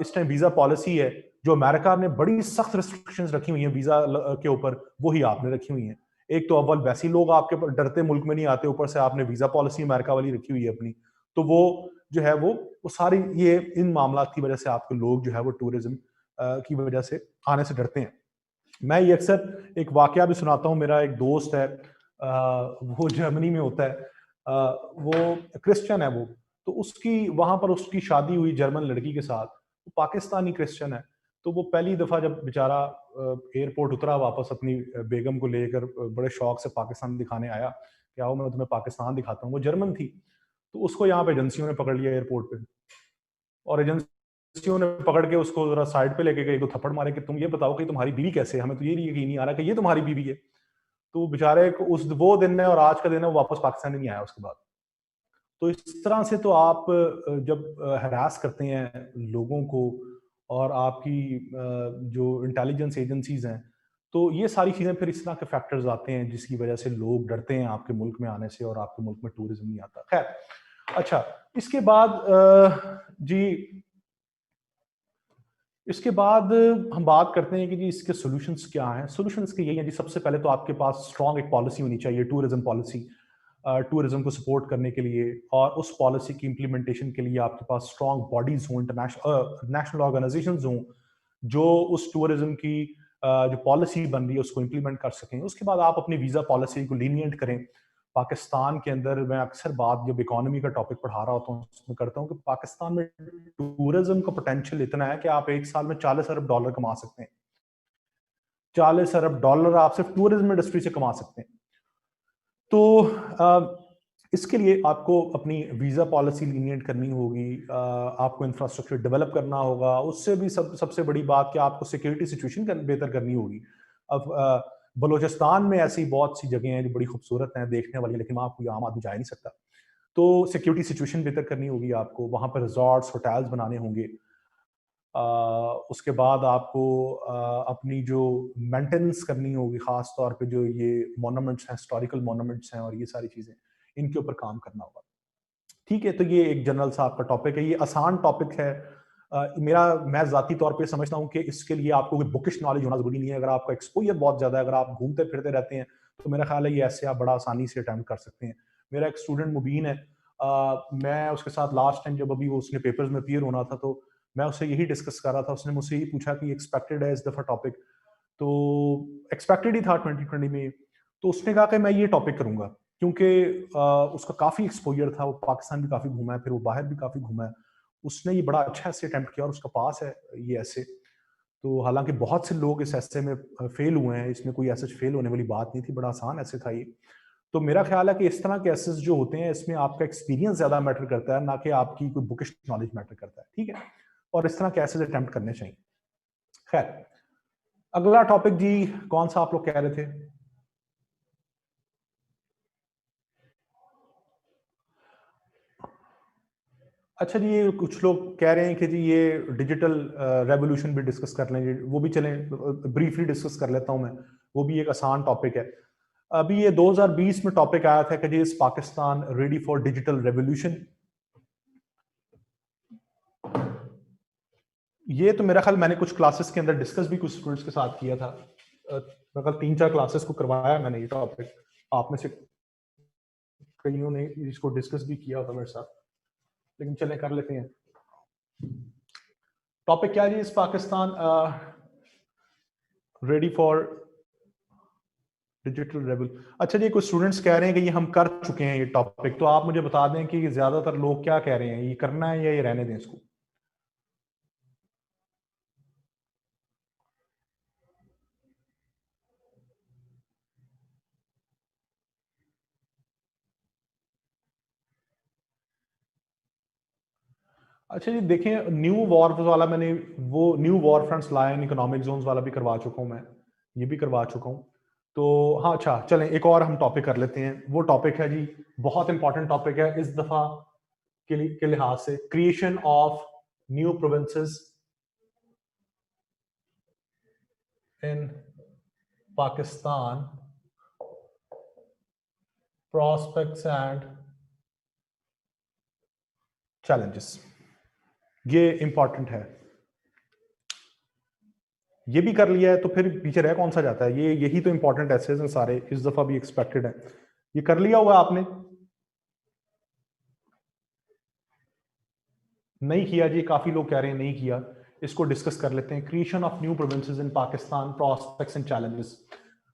इस टाइम वीजा पॉलिसी है, जो अमेरिका ने बड़ी सख्त रिस्ट्रिक्शंस रखी हुई हैं वीजा के ऊपर, वही आपने रखी हुई हैं। एक तो अव्वल वैसे ही लोग आपके डरते मुल्क में नहीं आते, ऊपर से आपने वीजा पॉलिसी अमेरिका वाली रखी हुई है अपनी, तो वो जो है वो सारी ये इन मामला की वजह से आपके लोग जो है वो टूरिज्म की वजह से आने से डरते हैं। मैं ये अक्सर एक वाकया भी सुनाता हूँ। मेरा एक दोस्त है, वो जर्मनी में होता है, वो क्रिश्चियन है वो, तो उसकी वहां पर उसकी शादी हुई जर्मन लड़की के साथ, वो पाकिस्तानी क्रिश्चियन है। तो वो पहली दफा जब बेचारा एयरपोर्ट उतरा वापस अपनी बेगम को लेकर, बड़े शौक से पाकिस्तान दिखाने आया कि आओ मैं तुम्हें पाकिस्तान दिखाता हूँ। वो जर्मन थी, तो उसको यहाँ पे एजेंसियों ने पकड़ लिया एयरपोर्ट पे, और एजेंसियों ने पकड़ के उसको जरा साइड पे लेके गए, तो थप्पड़ मारे कि तुम ये बताओ कि तुम्हारी बीवी कैसे है, हमें तो ये यकीन नहीं आ रहा कि ये तुम्हारी बीवी है। तो बेचारे को उस वो दिन है और आज का दिन है, वो वापस पाकिस्तान ही नहीं आया उसके बाद। तो इस तरह से तो आप जब हरास करते हैं लोगों को, और आपकी जो इंटेलिजेंस एजेंसीज हैं, तो ये सारी चीज़ें फिर इस तरह के फैक्टर्स आते हैं जिसकी वजह से लोग डरते हैं आपके मुल्क में आने से, और आपके मुल्क में टूरिज्म नहीं आता। खैर, अच्छा, इसके बाद जी, इसके बाद हम बात करते हैं कि जी इसके सॉल्यूशंस क्या हैं। सॉल्यूशंस के यही हैं जी, सबसे पहले तो आपके पास स्ट्रॉन्ग एक पॉलिसी होनी चाहिए, टूरिज्म पॉलिसी, टूरिज्म को सपोर्ट करने के लिए, और उस पॉलिसी की इम्प्लीमेंटेशन के लिए आपके पास स्ट्रॉन्ग बॉडीज हों, इंटरनेशनल नेशनल ऑर्गेनाइजेशंस हों, जो उस टूरिज्म की जो पॉलिसी बन रही है उसको इम्प्लीमेंट कर सकें। उसके बाद आप अपनी वीज़ा पॉलिसी को लीनियंट करें। पाकिस्तान के अंदर मैं अक्सर बात जब इकोनॉमी का टॉपिक पढ़ा रहा होता हूँ उसमें करता हूँ कि पाकिस्तान में टूरिज्म का पोटेंशियल इतना है कि आप एक साल में $40 अरब कमा सकते हैं। $40 अरब आप सिर्फ टूरिज्म इंडस्ट्री से कमा सकते हैं। तो इसके लिए आपको अपनी वीज़ा पॉलिसी लीनियंट करनी होगी, आपको इंफ्रास्ट्रक्चर डेवलप करना होगा, उससे भी सबसे बड़ी बात कि आपको सिक्योरिटी सिचुएशन बेहतर करनी होगी। अब बलूचिस्तान में ऐसी बहुत सी जगह हैं जो बड़ी खूबसूरत हैं देखने वाली, लेकिन वहाँ कोई आम आदमी जा ही नहीं सकता। तो सिक्योरिटी सिचुएशन बेहतर करनी होगी आपको, वहाँ पर रिजॉर्ट्स, होटल्स बनाने होंगे। उसके बाद आपको अपनी जो मेंटेनेंस करनी होगी, ख़ास तौर पे जो ये मोनूमेंट्स हैं, हिस्टोरिकल मोनूमेंट्स हैं और ये सारी चीज़ें, इनके ऊपर काम करना होगा। ठीक है, तो ये एक जनरल सा आपका टॉपिक है, ये आसान टॉपिक है। मैं ज़ाती तौर पे समझता हूँ कि इसके लिए आपको कोई बुकिश नॉलेज होना ज़रूरी नहीं है। अगर आपका एक्सपोजर बहुत ज़्यादा है, अगर आप घूमते फिरते रहते हैं, तो मेरा ख्याल है ये ऐसे आप बड़ा आसानी से अटेम्प्ट कर सकते हैं। मेरा एक स्टूडेंट मुबीन है, मैं उसके साथ लास्ट टाइम जब अभी वो उसने पेपर्स में अपीयर होना था, तो मैं उससे यही डिस्कस कर रहा था। उसने मुझसे यही पूछा कि एक्सपेक्टेड है इस दफ़ा टॉपिक, तो एक्सपेक्टेड ही था 2020 में। तो उसने कहा कि मैं ये टॉपिक करूँगा, क्योंकि उसका काफ़ी एक्सपोजर था, वो पाकिस्तान भी काफ़ी घूमा है, फिर वो बाहर भी काफ़ी घूमा है। उसने ये बड़ा अच्छा ऐसे अटेम्प्ट किया और उसका पास है ये ऐसे। तो हालांकि बहुत से लोग इस ऐसे में फेल हुए हैं, इसमें कोई ऐसे फेल होने वाली बात नहीं थी, बड़ा आसान ऐसे था ये। तो मेरा ख्याल है कि इस तरह के एसेस जो होते हैं, इसमें आपका एक्सपीरियंस ज्यादा मैटर करता है, ना कि आपकी कोई बुकिश नॉलेज मैटर करता है। ठीक है, और इस तरह के एसेस अटेम्प्ट करने चाहिए। खैर, अगला टॉपिक जी, कौन सा आप लोग कह रहे थे? अच्छा जी, ये कुछ लोग कह रहे हैं कि जी ये डिजिटल रेवोल्यूशन भी डिस्कस कर लेंगे, वो भी चलें, ब्रीफली डिस्कस कर लेता हूं मैं। वो भी एक आसान टॉपिक है। अभी ये 2020 में टॉपिक आया था कि जी इस Pakistan ready for digital revolution. ये तो मेरा ख्याल मैंने कुछ क्लासेस के अंदर डिस्कस भी कुछ स्टूडेंट्स के साथ किया था। मेरे ख्याल 3-4 क्लासेस को करवाया मैंने ये टॉपिक। आप में से कईयों ने इसको डिस्कस भी किया होता मेरे साथ, लेकिन चलें कर लेते हैं। टॉपिक क्या है जी, इस पाकिस्तान रेडी फॉर डिजिटल रेवल। अच्छा जी, कुछ स्टूडेंट्स कह रहे हैं कि ये हम कर चुके हैं ये टॉपिक, तो आप मुझे बता दें कि ज्यादातर लोग क्या कह रहे हैं, ये करना है या ये रहने दें इसको? अच्छा जी, देखें, न्यू वॉर वाला मैंने वो new war fronts lion economic zones वाला भी करवा चुका हूँ मैं, ये भी करवा चुका हूँ। तो हाँ, अच्छा चलें एक और हम टॉपिक कर लेते हैं। वो टॉपिक है जी, बहुत इंपॉर्टेंट टॉपिक है इस दफा के लिहाज से, creation of new provinces in Pakistan prospects and challenges, ये इंपॉर्टेंट है। ये भी कर लिया है तो फिर पीछे रह कौन सा जाता है? यही तो इंपॉर्टेंट एसेज हैं सारे, इस दफा भी एक्सपेक्टेड है। ये कर लिया हुआ आपने? नहीं किया जी, काफी लोग कह रहे हैं नहीं किया। इसको डिस्कस कर लेते हैं। Creation of new provinces in Pakistan, prospects and challenges.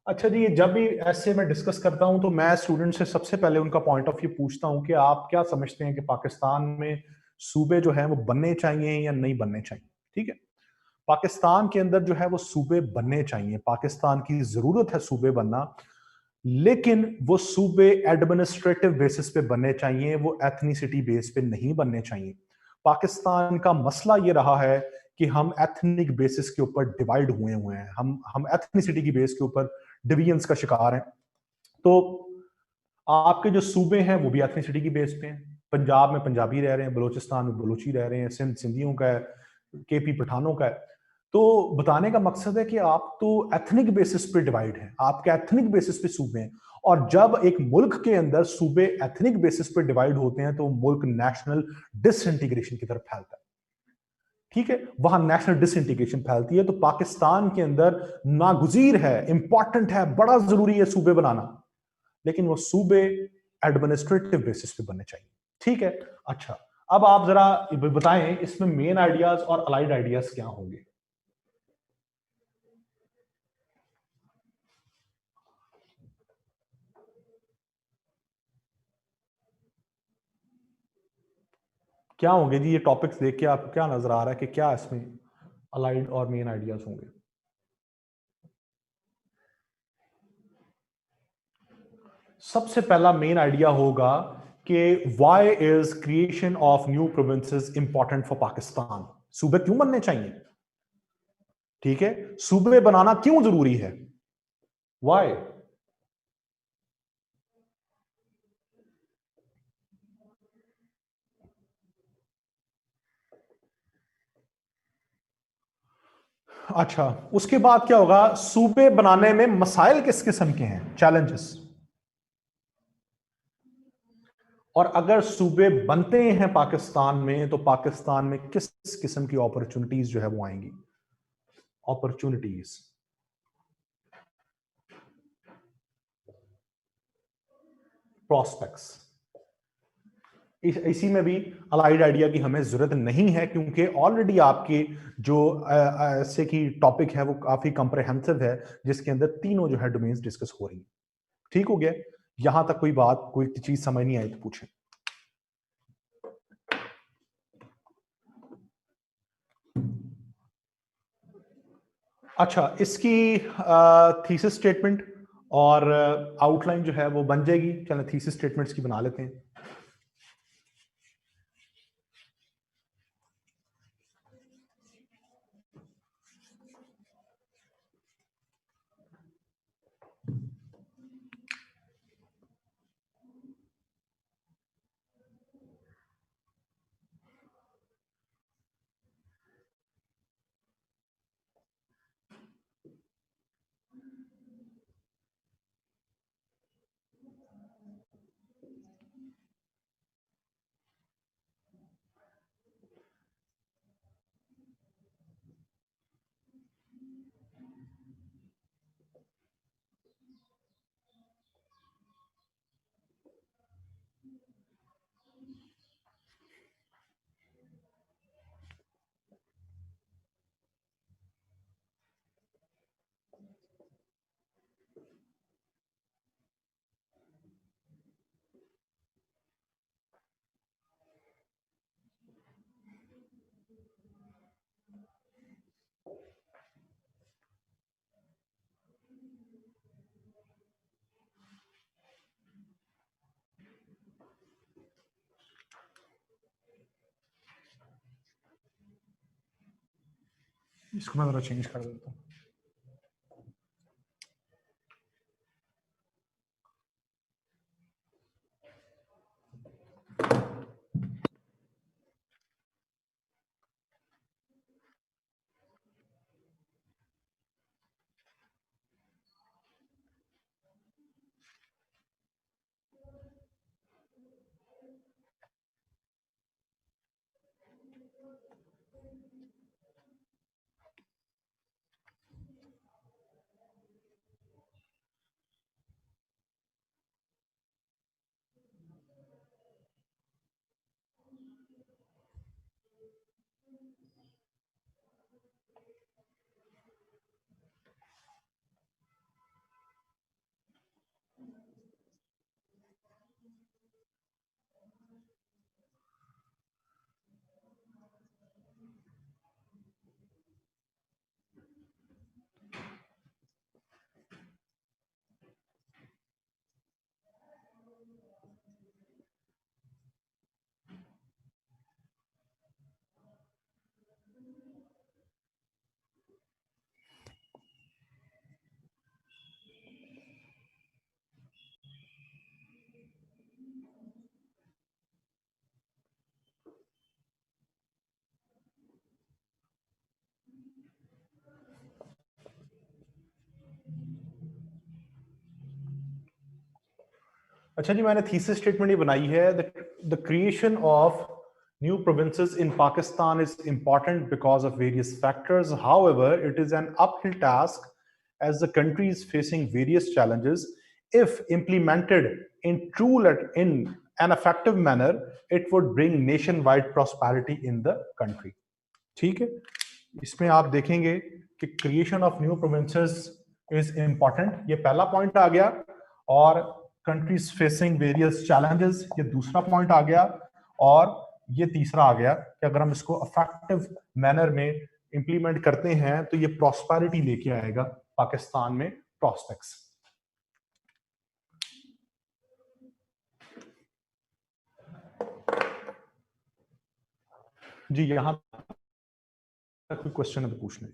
अच्छा जी, जब भी ऐसे मैं डिस्कस करता हूं तो मैं स्टूडेंट से सबसे पहले उनका पॉइंट ऑफ व्यू पूछता हूं कि आप क्या समझते हैं कि पाकिस्तान में सूबे जो है वो बनने चाहिए या नहीं बनने चाहिए। ठीक है, पाकिस्तान के अंदर जो है वो सूबे बनने चाहिए, पाकिस्तान की जरूरत है सूबे बनना, लेकिन वो सूबे एडमिनिस्ट्रेटिव बेसिस पे बनने चाहिए, वो एथनिसिटी बेस पे नहीं बनने चाहिए। पाकिस्तान का मसला ये रहा है कि हम एथनिक बेसिस के ऊपर डिवाइड हुए हुए हैं, हम एथनिसिटी की बेस के ऊपर डिवीजन्स का शिकार हैं। तो आपके जो सूबे हैं वो भी एथनिसिटी की बेस पे हैं। पंजाब में पंजाबी रह रहे हैं, बलूचिस्तान में बलूची रह रहे हैं, सिंध सिंधियों का है, केपी पठानों का है। तो बताने का मकसद है कि आप तो एथनिक बेसिस पे डिवाइड हैं, आपके एथनिक बेसिस पे सूबे हैं। और जब एक मुल्क के अंदर सूबे एथनिक बेसिस पे डिवाइड होते हैं तो मुल्क नेशनल डिसइंटीग्रेशन की तरफ फैलता है। ठीक है, वहां नेशनल डिसइंटीग्रेशन फैलती है। तो पाकिस्तान के अंदर नागुजीर है, इंपॉर्टेंट है, बड़ा जरूरी है सूबे बनाना, लेकिन वो सूबे एडमिनिस्ट्रेटिव बेसिस पे बनने चाहिए। ठीक है, अच्छा अब आप जरा बताएं इसमें मेन आइडियाज और अलाइड आइडियाज क्या होंगे। क्या होंगे जी? ये टॉपिक्स देख के आपको क्या नजर आ रहा है कि क्या इसमें अलाइड और मेन आइडियाज होंगे? सबसे पहला मेन आइडिया होगा कि why is creation of new provinces important for Pakistan. सूबे क्यों बनने चाहिए? ठीक है, सूबे बनाना क्यों जरूरी है? व्हाई? अच्छा, उसके बाद क्या होगा? सूबे बनाने में मसाइल किस किस्म के हैं, चैलेंजेस? और अगर सूबे बनते हैं पाकिस्तान में तो पाकिस्तान में किस किस्म की अपॉर्चुनिटीज जो है वो आएंगी? Opportunities, prospects. इसी में भी अलाइड आइडिया की हमें जरूरत नहीं है, क्योंकि ऑलरेडी आपके जो ऐसे की टॉपिक है वो काफी कंप्रहेंसिव है, जिसके अंदर तीनों जो है डोमेन्स डिस्कस हो रही है। ठीक हो गया? यहां तक कोई बात, कोई चीज समझ नहीं आई तो पूछें। अच्छा, इसकी थीसिस स्टेटमेंट और आउटलाइन जो है वो बन जाएगी। चलें थीसिस स्टेटमेंट्स की बना लेते हैं। इसको मैं जरा चेंज कर देता हूँ। अच्छा जी, मैंने थीसिस स्टेटमेंट ये बनाई है, the creation of new provinces in Pakistan is important because of various factors, however it is an uphill task as the country is facing various challenges. If implemented in an effective manner, it would bring nationwide prosperity in the country. ठीक है, इसमें आप देखेंगे कि creation of new provinces is important, ये पहला point आ गया, और कंट्रीज फेसिंग वेरियस चैलेंजेस, ये दूसरा पॉइंट आ गया, और ये तीसरा आ गया कि अगर हम इसको इफेक्टिव मैनर में इंप्लीमेंट करते हैं तो ये प्रॉस्पेरिटी लेके आएगा पाकिस्तान में प्रॉस्पेक्ट्स। जी, यहां तक कोई क्वेश्चन है तो पूछ लें।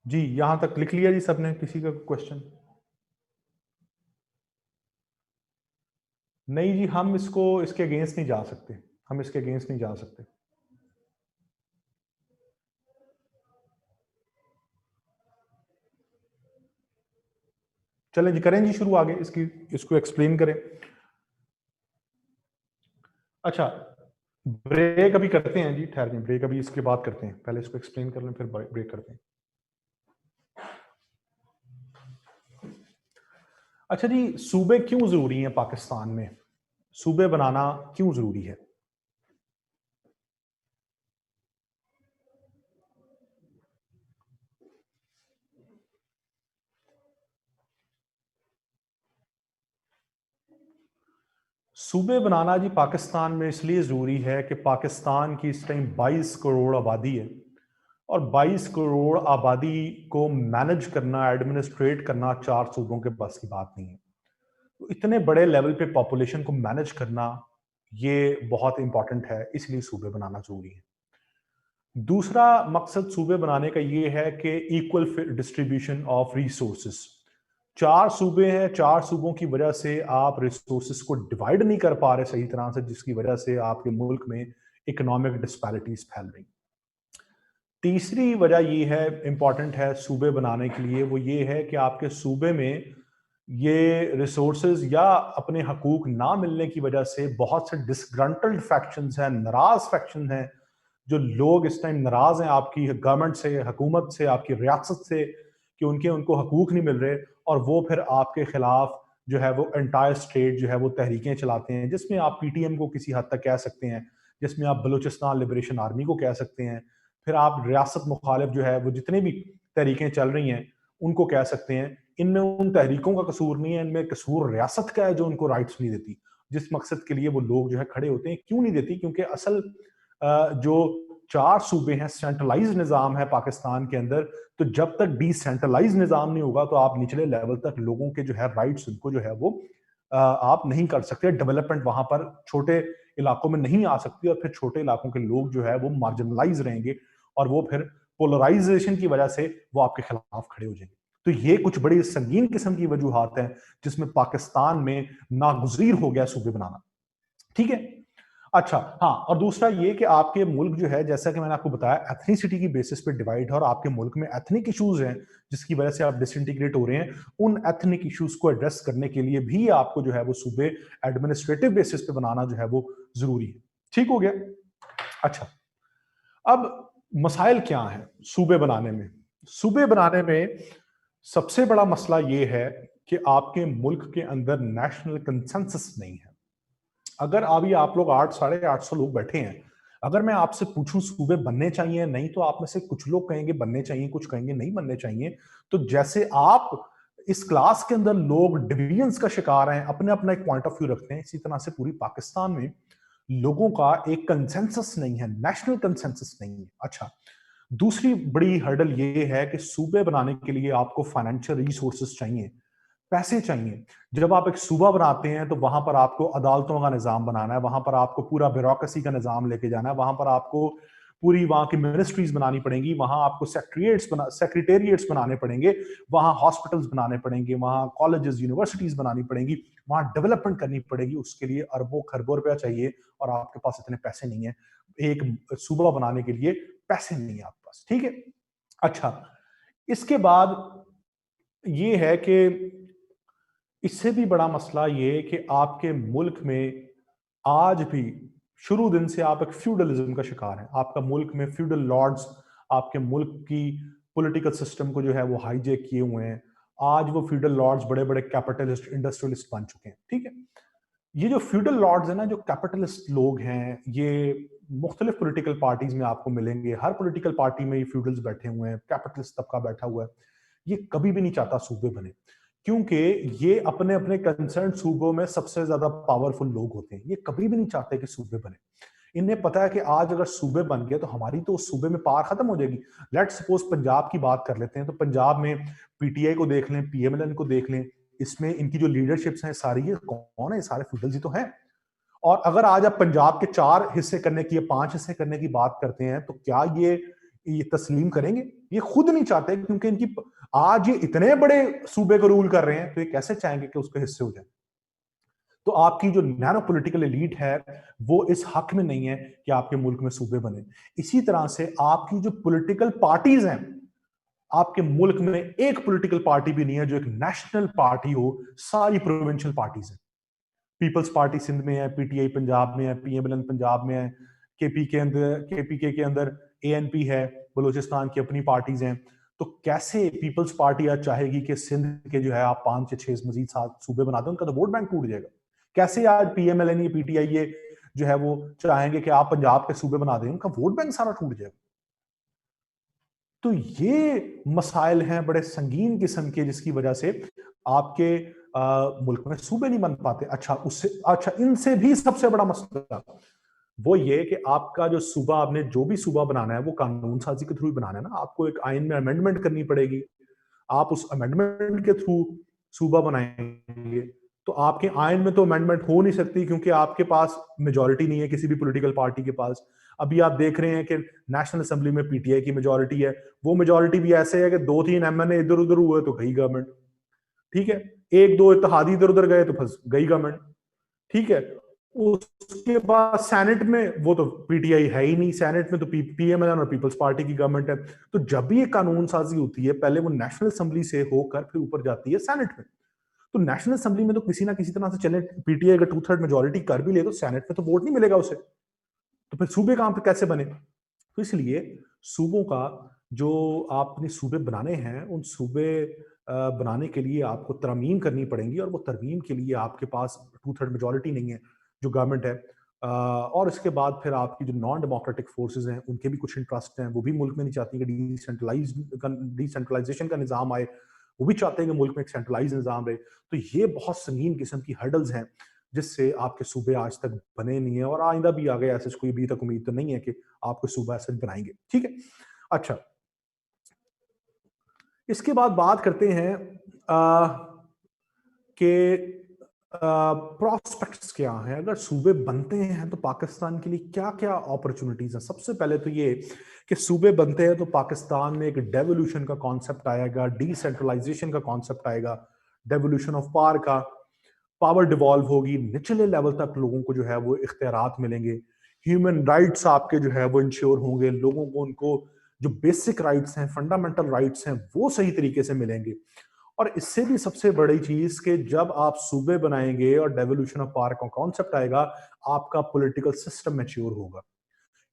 जी, यहां तक लिख लिया जी सबने, किसी का क्वेश्चन? नहीं जी, हम इसके अगेंस्ट नहीं जा सकते, हम इसके अगेंस्ट नहीं जा सकते। चलें जी, करें जी शुरू आगे, इसको एक्सप्लेन करें। अच्छा, ब्रेक अभी करते हैं जी, ठहर जाएं, ब्रेक अभी इसके बाद करते हैं, पहले इसको एक्सप्लेन कर लें फिर ब्रेक करते हैं। अच्छा जी, सूबे क्यों जरूरी हैं पाकिस्तान में? सूबे बनाना क्यों जरूरी है? सूबे बनाना जी पाकिस्तान में इसलिए जरूरी है कि पाकिस्तान की इस टाइम 22 करोड़ आबादी है, और 22 करोड़ आबादी को मैनेज करना, एडमिनिस्ट्रेट करना 4 सूबों के बस की बात नहीं है। तो इतने बड़े लेवल पे पॉपुलेशन को मैनेज करना ये बहुत इंपॉर्टेंट है, इसलिए सूबे बनाना जरूरी है। दूसरा मकसद सूबे बनाने का ये है कि इक्वल डिस्ट्रीब्यूशन ऑफ रिसोर्सेस। 4 सूबे हैं, 4 सूबों की वजह से आप रिसोर्सेस को डिवाइड नहीं कर पा रहे सही तरह से, जिसकी वजह से आपके मुल्क में इकोनॉमिक डिस्पैरिटीज फैल रही। तीसरी वजह ये है, इंपॉर्टेंट है सूबे बनाने के लिए, वो ये है कि आपके सूबे में ये रिसोर्सेज या अपने हकूक ना मिलने की वजह से बहुत से डिसग्रंटल्ड फैक्शंस हैं, नाराज फैक्शन हैं, जो लोग इस टाइम नाराज हैं आपकी गवर्नमेंट से, हुकूमत से, आपकी रियासत से, कि उनको हकूक नहीं मिल रहे, और वो फिर आपके खिलाफ जो है वो एंटायर स्टेट जो है वो तहरीकें चलाते हैं, जिसमें आप पीटीएम को किसी हद तक कह सकते हैं, जिसमें आप बलूचिस्तान लिबरेशन आर्मी को कह सकते हैं, फिर आप रियासत मुखालिफ जो है वो जितने भी तहरीकें चल रही हैं उनको कह सकते हैं। इनमें उन तहरीकों का कसूर नहीं है, इनमें कसूर रियासत का है जो उनको राइट्स नहीं देती, जिस मकसद के लिए वो लोग जो है खड़े होते हैं। क्यों नहीं देती? क्योंकि असल जो 4 सूबे हैं, सेंट्रलाइज निज़ाम है पाकिस्तान के अंदर, तो जब तक डिसेंट्रलाइज निज़ाम नहीं होगा तो आप निचले लेवल तक लोगों के जो है राइट्स, उनको जो है वो आप नहीं कर सकते। डेवलपमेंट वहां पर छोटे इलाकों में नहीं आ सकती, और फिर छोटे इलाकों के लोग जो है वो मार्जिनलाइज रहेंगे, और वो फिर पोलराइजेशन की वजह से वो आपके खिलाफ खड़े हो जाएंगे। तो ये कुछ बड़ी संगीन किस्म की वजूहात हैं जिसमें पाकिस्तान में नागुज़ीर हो गया सूबे बनाना। ठीक है, अच्छा हाँ, और दूसरा ये कि आपके मुल्क जो है, जैसा कि मैंने आपको बताया, एथनिसिटी की बेसिस पे डिवाइड है, और आपके मुल्क में एथनिक इश्यूज हैं जिसकी वजह से आप डिसइंटीग्रेट हो रहे हैं। उन एथनिक इश्यूज को एड्रेस करने के लिए भी आपको जो है वो सूबे एडमिनिस्ट्रेटिव बेसिस पे बनाना जो है वो जरूरी है। ठीक हो गया? अच्छा, अब मसाइल क्या है सूबे बनाने में? सूबे बनाने में सबसे बड़ा मसला ये है कि आपके मुल्क के अंदर नेशनल कंसेंसस नहीं है। अगर अभी आप लोग 800-850 लोग बैठे हैं, अगर मैं आपसे पूछूं सूबे बनने चाहिए नहीं, तो आप में से कुछ लोग कहेंगे बनने चाहिए, कुछ कहेंगे नहीं बनने चाहिए। तो जैसे आप इस क्लास के अंदर लोग डिवीजन्स का शिकार हैं, अपने अपना एक पॉइंट ऑफ व्यू रखते हैं, इसी तरह से पूरी पाकिस्तान में लोगों का एक कंसेंसस नहीं है, नेशनल कंसेंसस नहीं है। अच्छा, दूसरी बड़ी हर्डल ये है कि सूबे बनाने के लिए आपको फाइनेंशियल रिसोर्सेस चाहिए, पैसे चाहिए। जब आप एक सूबा बनाते हैं तो वहां पर आपको अदालतों का निजाम बनाना है, वहां पर आपको पूरा ब्यूरोक्रेसी का निजाम लेके जाना है, वहां पर आपको पूरी वहां की मिनिस्ट्रीज बनानी पड़ेंगी, वहां आपको सेक्रेटेरिएट्स बनाने पड़ेंगे, वहां हॉस्पिटल्स बनाने पड़ेंगे, वहां कॉलेजेस यूनिवर्सिटीज बनानी पड़ेंगी, वहां डेवलपमेंट करनी पड़ेगी। उसके लिए अरबों खरबों रुपया चाहिए और आपके पास इतने पैसे नहीं है। एक सूबा बनाने के लिए पैसे नहीं है आपके पास, ठीक है। अच्छा, इसके बाद ये है कि इससे भी बड़ा मसला ये कि आपके मुल्क में आज भी शुरू दिन से आप एक फ्यूडलिज्म का शिकार हैं। आपका मुल्क में फ्यूडल लॉर्ड्स आपके मुल्क की पॉलिटिकल सिस्टम को जो है वो हाईजेक किए हुए हैं। आज वो फ्यूडल लॉर्ड्स बड़े बड़े कैपिटलिस्ट इंडस्ट्रियलिस्ट बन चुके हैं, ठीक है। ये जो फ्यूडल लॉर्ड्स है ना, जो कैपिटलिस्ट लोग हैं, ये मुख्तलिफ पॉलिटिकल पार्टीज में आपको मिलेंगे। हर पॉलिटिकल पार्टी में ये फ्यूडल्स बैठे हुए हैं, कैपिटलिस्ट तबका बैठा हुआ है। ये कभी भी नहीं चाहता सूबे बने, क्योंकि ये अपने अपने कंसर्न सूबों में सबसे ज्यादा पावरफुल लोग होते हैं। ये कभी भी नहीं चाहते कि सूबे बने। इन्हें पता है कि आज अगर सूबे बन गए तो हमारी तो उस सूबे में पावर खत्म हो जाएगी। लेट सपोज पंजाब की बात कर लेते हैं, तो पंजाब में पीटीआई को देख लें, पीएमएलएन को देख लें, इसमें इनकी जो लीडरशिप्स हैं सारी, ये कौन है? सारे फ्यूडल्स ही तो हैं। और अगर आज आप पंजाब के 4 हिस्से करने की या 5 हिस्से करने की बात करते हैं, तो क्या ये तस्लीम करेंगे? ये खुद नहीं चाहते, क्योंकि इनकी आज ये इतने बड़े सूबे को रूल कर रहे हैं, तो ये कैसे चाहेंगे कि उसके हिस्से हो जाए? तो आपकी जो नैनो पॉलिटिकल एलीट है वो इस हक में नहीं है कि आपके मुल्क में सूबे बने। इसी तरह से आपकी जो पॉलिटिकल पार्टीज हैं, आपके मुल्क में एक पॉलिटिकल पार्टी भी नहीं है जो एक नेशनल पार्टी हो। सारी प्रोविंशियल पार्टीज हैं। पीपल्स पार्टी सिंध में है, पीटीआई पंजाब में है, पीएमएलएन पंजाब में है, केपीके के अंदर एएनपी है, बलूचिस्तान की अपनी पार्टीज हैं। तो कैसे पीपल्स पार्टी आज चाहेगी कि सिंध के जो है आप 5 या 6 मजीद 7 सूबे बना दें? उनका तो वोट बैंक टूट जाएगा। कैसे आज पीएमएलएन या पीटीआई ये जो है वो चाहेंगे कि आप पंजाब के सूबे बना दें? उनका वोट बैंक सारा टूट जाएगा। तो ये मसाइल हैं बड़े संगीन किस्म के, जिसकी वजह से आपके मुल्क में सूबे नहीं बन पाते। अच्छा, इनसे भी सबसे बड़ा मसला वो ये कि आपका जो सूबा, आपने जो भी सूबा बनाना है वो कानून साजी के थ्रू ही बनाना है ना। आपको एक आइन में अमेंडमेंट करनी पड़ेगी। आप उस अमेंडमेंट के थ्रू सूबा बनाएंगे, तो आपके आइन में तो अमेंडमेंट हो नहीं सकती, क्योंकि आपके पास मेजोरिटी नहीं है किसी भी पॉलिटिकल पार्टी के पास। अभी आप देख रहे हैं कि नेशनल असेंबली में पीटीआई की मेजोरिटी है। वो मेजोरिटी भी ऐसे है कि 2-3 एमएनए इधर उधर हुए तो गई गवर्नमेंट, ठीक है। 1-2 इत्तेहादी इधर उधर गए तो फंस गई गवर्नमेंट, ठीक है। उसके बाद सेनेट में वो तो पीटीआई है ही नहीं, सेनेट में तो पीएमएल और पीपल्स पार्टी की गवर्नमेंट है। तो जब भी ये कानून साजी होती है, पहले वो नेशनल असेंबली से होकर फिर ऊपर जाती है सेनेट में। तो नेशनल असेंबली में तो किसी ना किसी तरह से चले, पीटीआई अगर 2/3 मेजोरिटी कर भी ले तो सेनेट में तो वोट नहीं मिलेगा उसे। तो फिर सूबे कहां पे कैसे बने? तो इसलिए सूबों का जो आपने सूबे बनाने हैं, उन सूबे बनाने के लिए आपको तरमीम करनी पड़ेंगी, और वो तरमीम के लिए आपके पास 2/3 मेजोरिटी नहीं है जो गवर्नमेंट है। और इसके बाद फिर आपकी जो नॉन डेमोक्रेटिक फोर्सेज हैं, उनके भी कुछ इंटरेस्ट हैं। वो भी मुल्क में नहीं चाहती कि डिसेंट्रलाइजेशन का निज़ाम आए। वो भी चाहते हैं कि मुल्क में एक सेंट्रलाइज निज़ाम रहे। तो ये बहुत संगीन किस्म की हर्डल्स हैं जिससे आपके सूबे आज तक बने नहीं है, और आइंदा भी आगे ऐसे कोई अभी तक उम्मीद तो नहीं है कि आपको सूबा ऐसे बनाएंगे, ठीक है। अच्छा, इसके बाद बात करते हैं कि प्रोस्पेक्ट्स क्या हैं अगर सूबे बनते हैं, तो पाकिस्तान के लिए क्या क्या अपॉर्चुनिटीज हैं। सबसे पहले तो ये कि सूबे बनते हैं तो पाकिस्तान में एक डेवोल्यूशन का कॉन्सेप्ट आएगा, डिसेंट्रलाइजेशन का कॉन्सेप्ट आएगा, डेवोल्यूशन ऑफ पावर का। पावर डिवॉल्व होगी, निचले लेवल तक लोगों को जो है वो इख्तियारात मिलेंगे। ह्यूमन राइट्स आपके जो है वो इंश्योर होंगे, लोगों को उनको जो बेसिक राइट्स हैं, फंडामेंटल राइट्स हैं, वो सही तरीके से मिलेंगे। और इससे भी सबसे बड़ी चीज कि जब आप सूबे बनाएंगे और डेवोल्यूशन ऑफ पावर का कॉन्सेप्ट आएगा, आपका पॉलिटिकल सिस्टम मैच्योर होगा।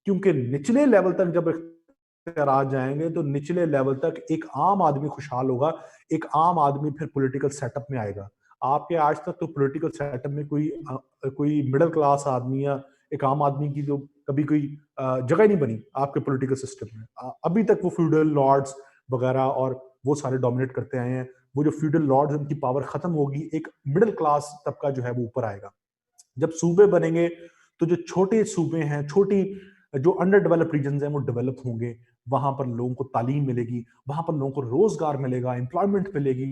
क्योंकि निचले लेवल तक जब इख्तियारात जाएंगे, तो निचले लेवल तक एक आम आदमी खुशहाल होगा। एक आम आदमी फिर पॉलिटिकल सेटअप में आएगा। आपके आज तक तो पॉलिटिकल सेटअप में कोई मिडिल क्लास आदमी या एक आम आदमी की जो कभी कोई जगह नहीं बनी आपके पॉलिटिकल सिस्टम में। अभी तक वो फ्यूडल लॉर्ड्स वगैरह और वो सारे डोमिनेट करते आए हैं। वो जो फ्यूडल लॉर्ड्स, उनकी पावर खत्म होगी, एक मिडिल क्लास तबका जो है वो ऊपर आएगा। जब सूबे बनेंगे तो जो छोटे सूबे हैं, छोटी जो अंडर डेवलप्ड रीजन हैं, वो डेवलप होंगे। वहां पर लोगों को तालीम मिलेगी, वहां पर लोगों को रोजगार मिलेगा, एम्प्लॉयमेंट मिलेगी।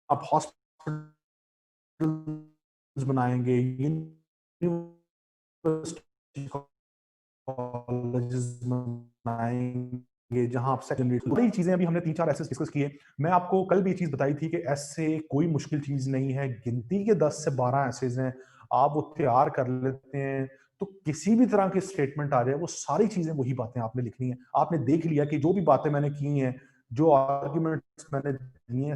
आप हॉस्पिटल बनाएंगे, कॉलेजेस बनाएंगे, जहां आप सेकंडरी बड़ी चीजें अभी हमने 3-4 ऐसे डिस्कस किए। मैं आपको कल भी ये चीज बताई थी कि ऐसे कोई मुश्किल चीज नहीं है, गिनती के 10 से 12 ऐसेज हैं, आप वो तैयार कर लेते हैं तो किसी भी तरह की स्टेटमेंट आ जाए वो सारी चीजें वही बातें आपने लिखनी है। आपने देख लिया कि जो भी बातें मैंने की हैं, जो आर्ग्यूमेंट्स मैंने दिए हैं,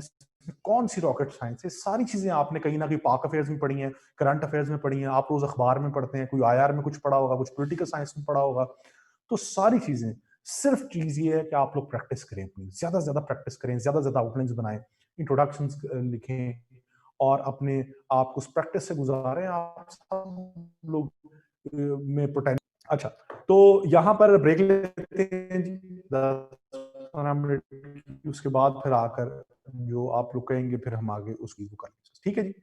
कौन सी रॉकेट साइंस है, सारी चीजें आपने कहीं ना कहीं पाक अफेयर्स में पढ़ी हैं, करंट अफेयर्स में पढ़ी हैं, आप रोज अखबार में पढ़ते हैं, कोई आईआर में कुछ पढ़ा होगा, कुछ पॉलिटिकल साइंस में पढ़ा होगा। तो सारी चीजें, सिर्फ चीज ये है कि आप लोग प्रैक्टिस करें, प्लीज ज्यादा से ज्यादा प्रैक्टिस करें, ज्यादा से ज्यादा आउटलाइंस बनाएं, इंट्रोडक्शन लिखें और अपने आप को उस प्रैक्टिस से गुजारें। आप सब लोग में पोटेंशियल। अच्छा, तो यहां पर ब्रेक लेते हैं जी, 10-15 मिनट की। उसके बाद फिर आकर जो आप लोग कहेंगे फिर हम आगे उस चीज को करेंगे। ठीक है जी।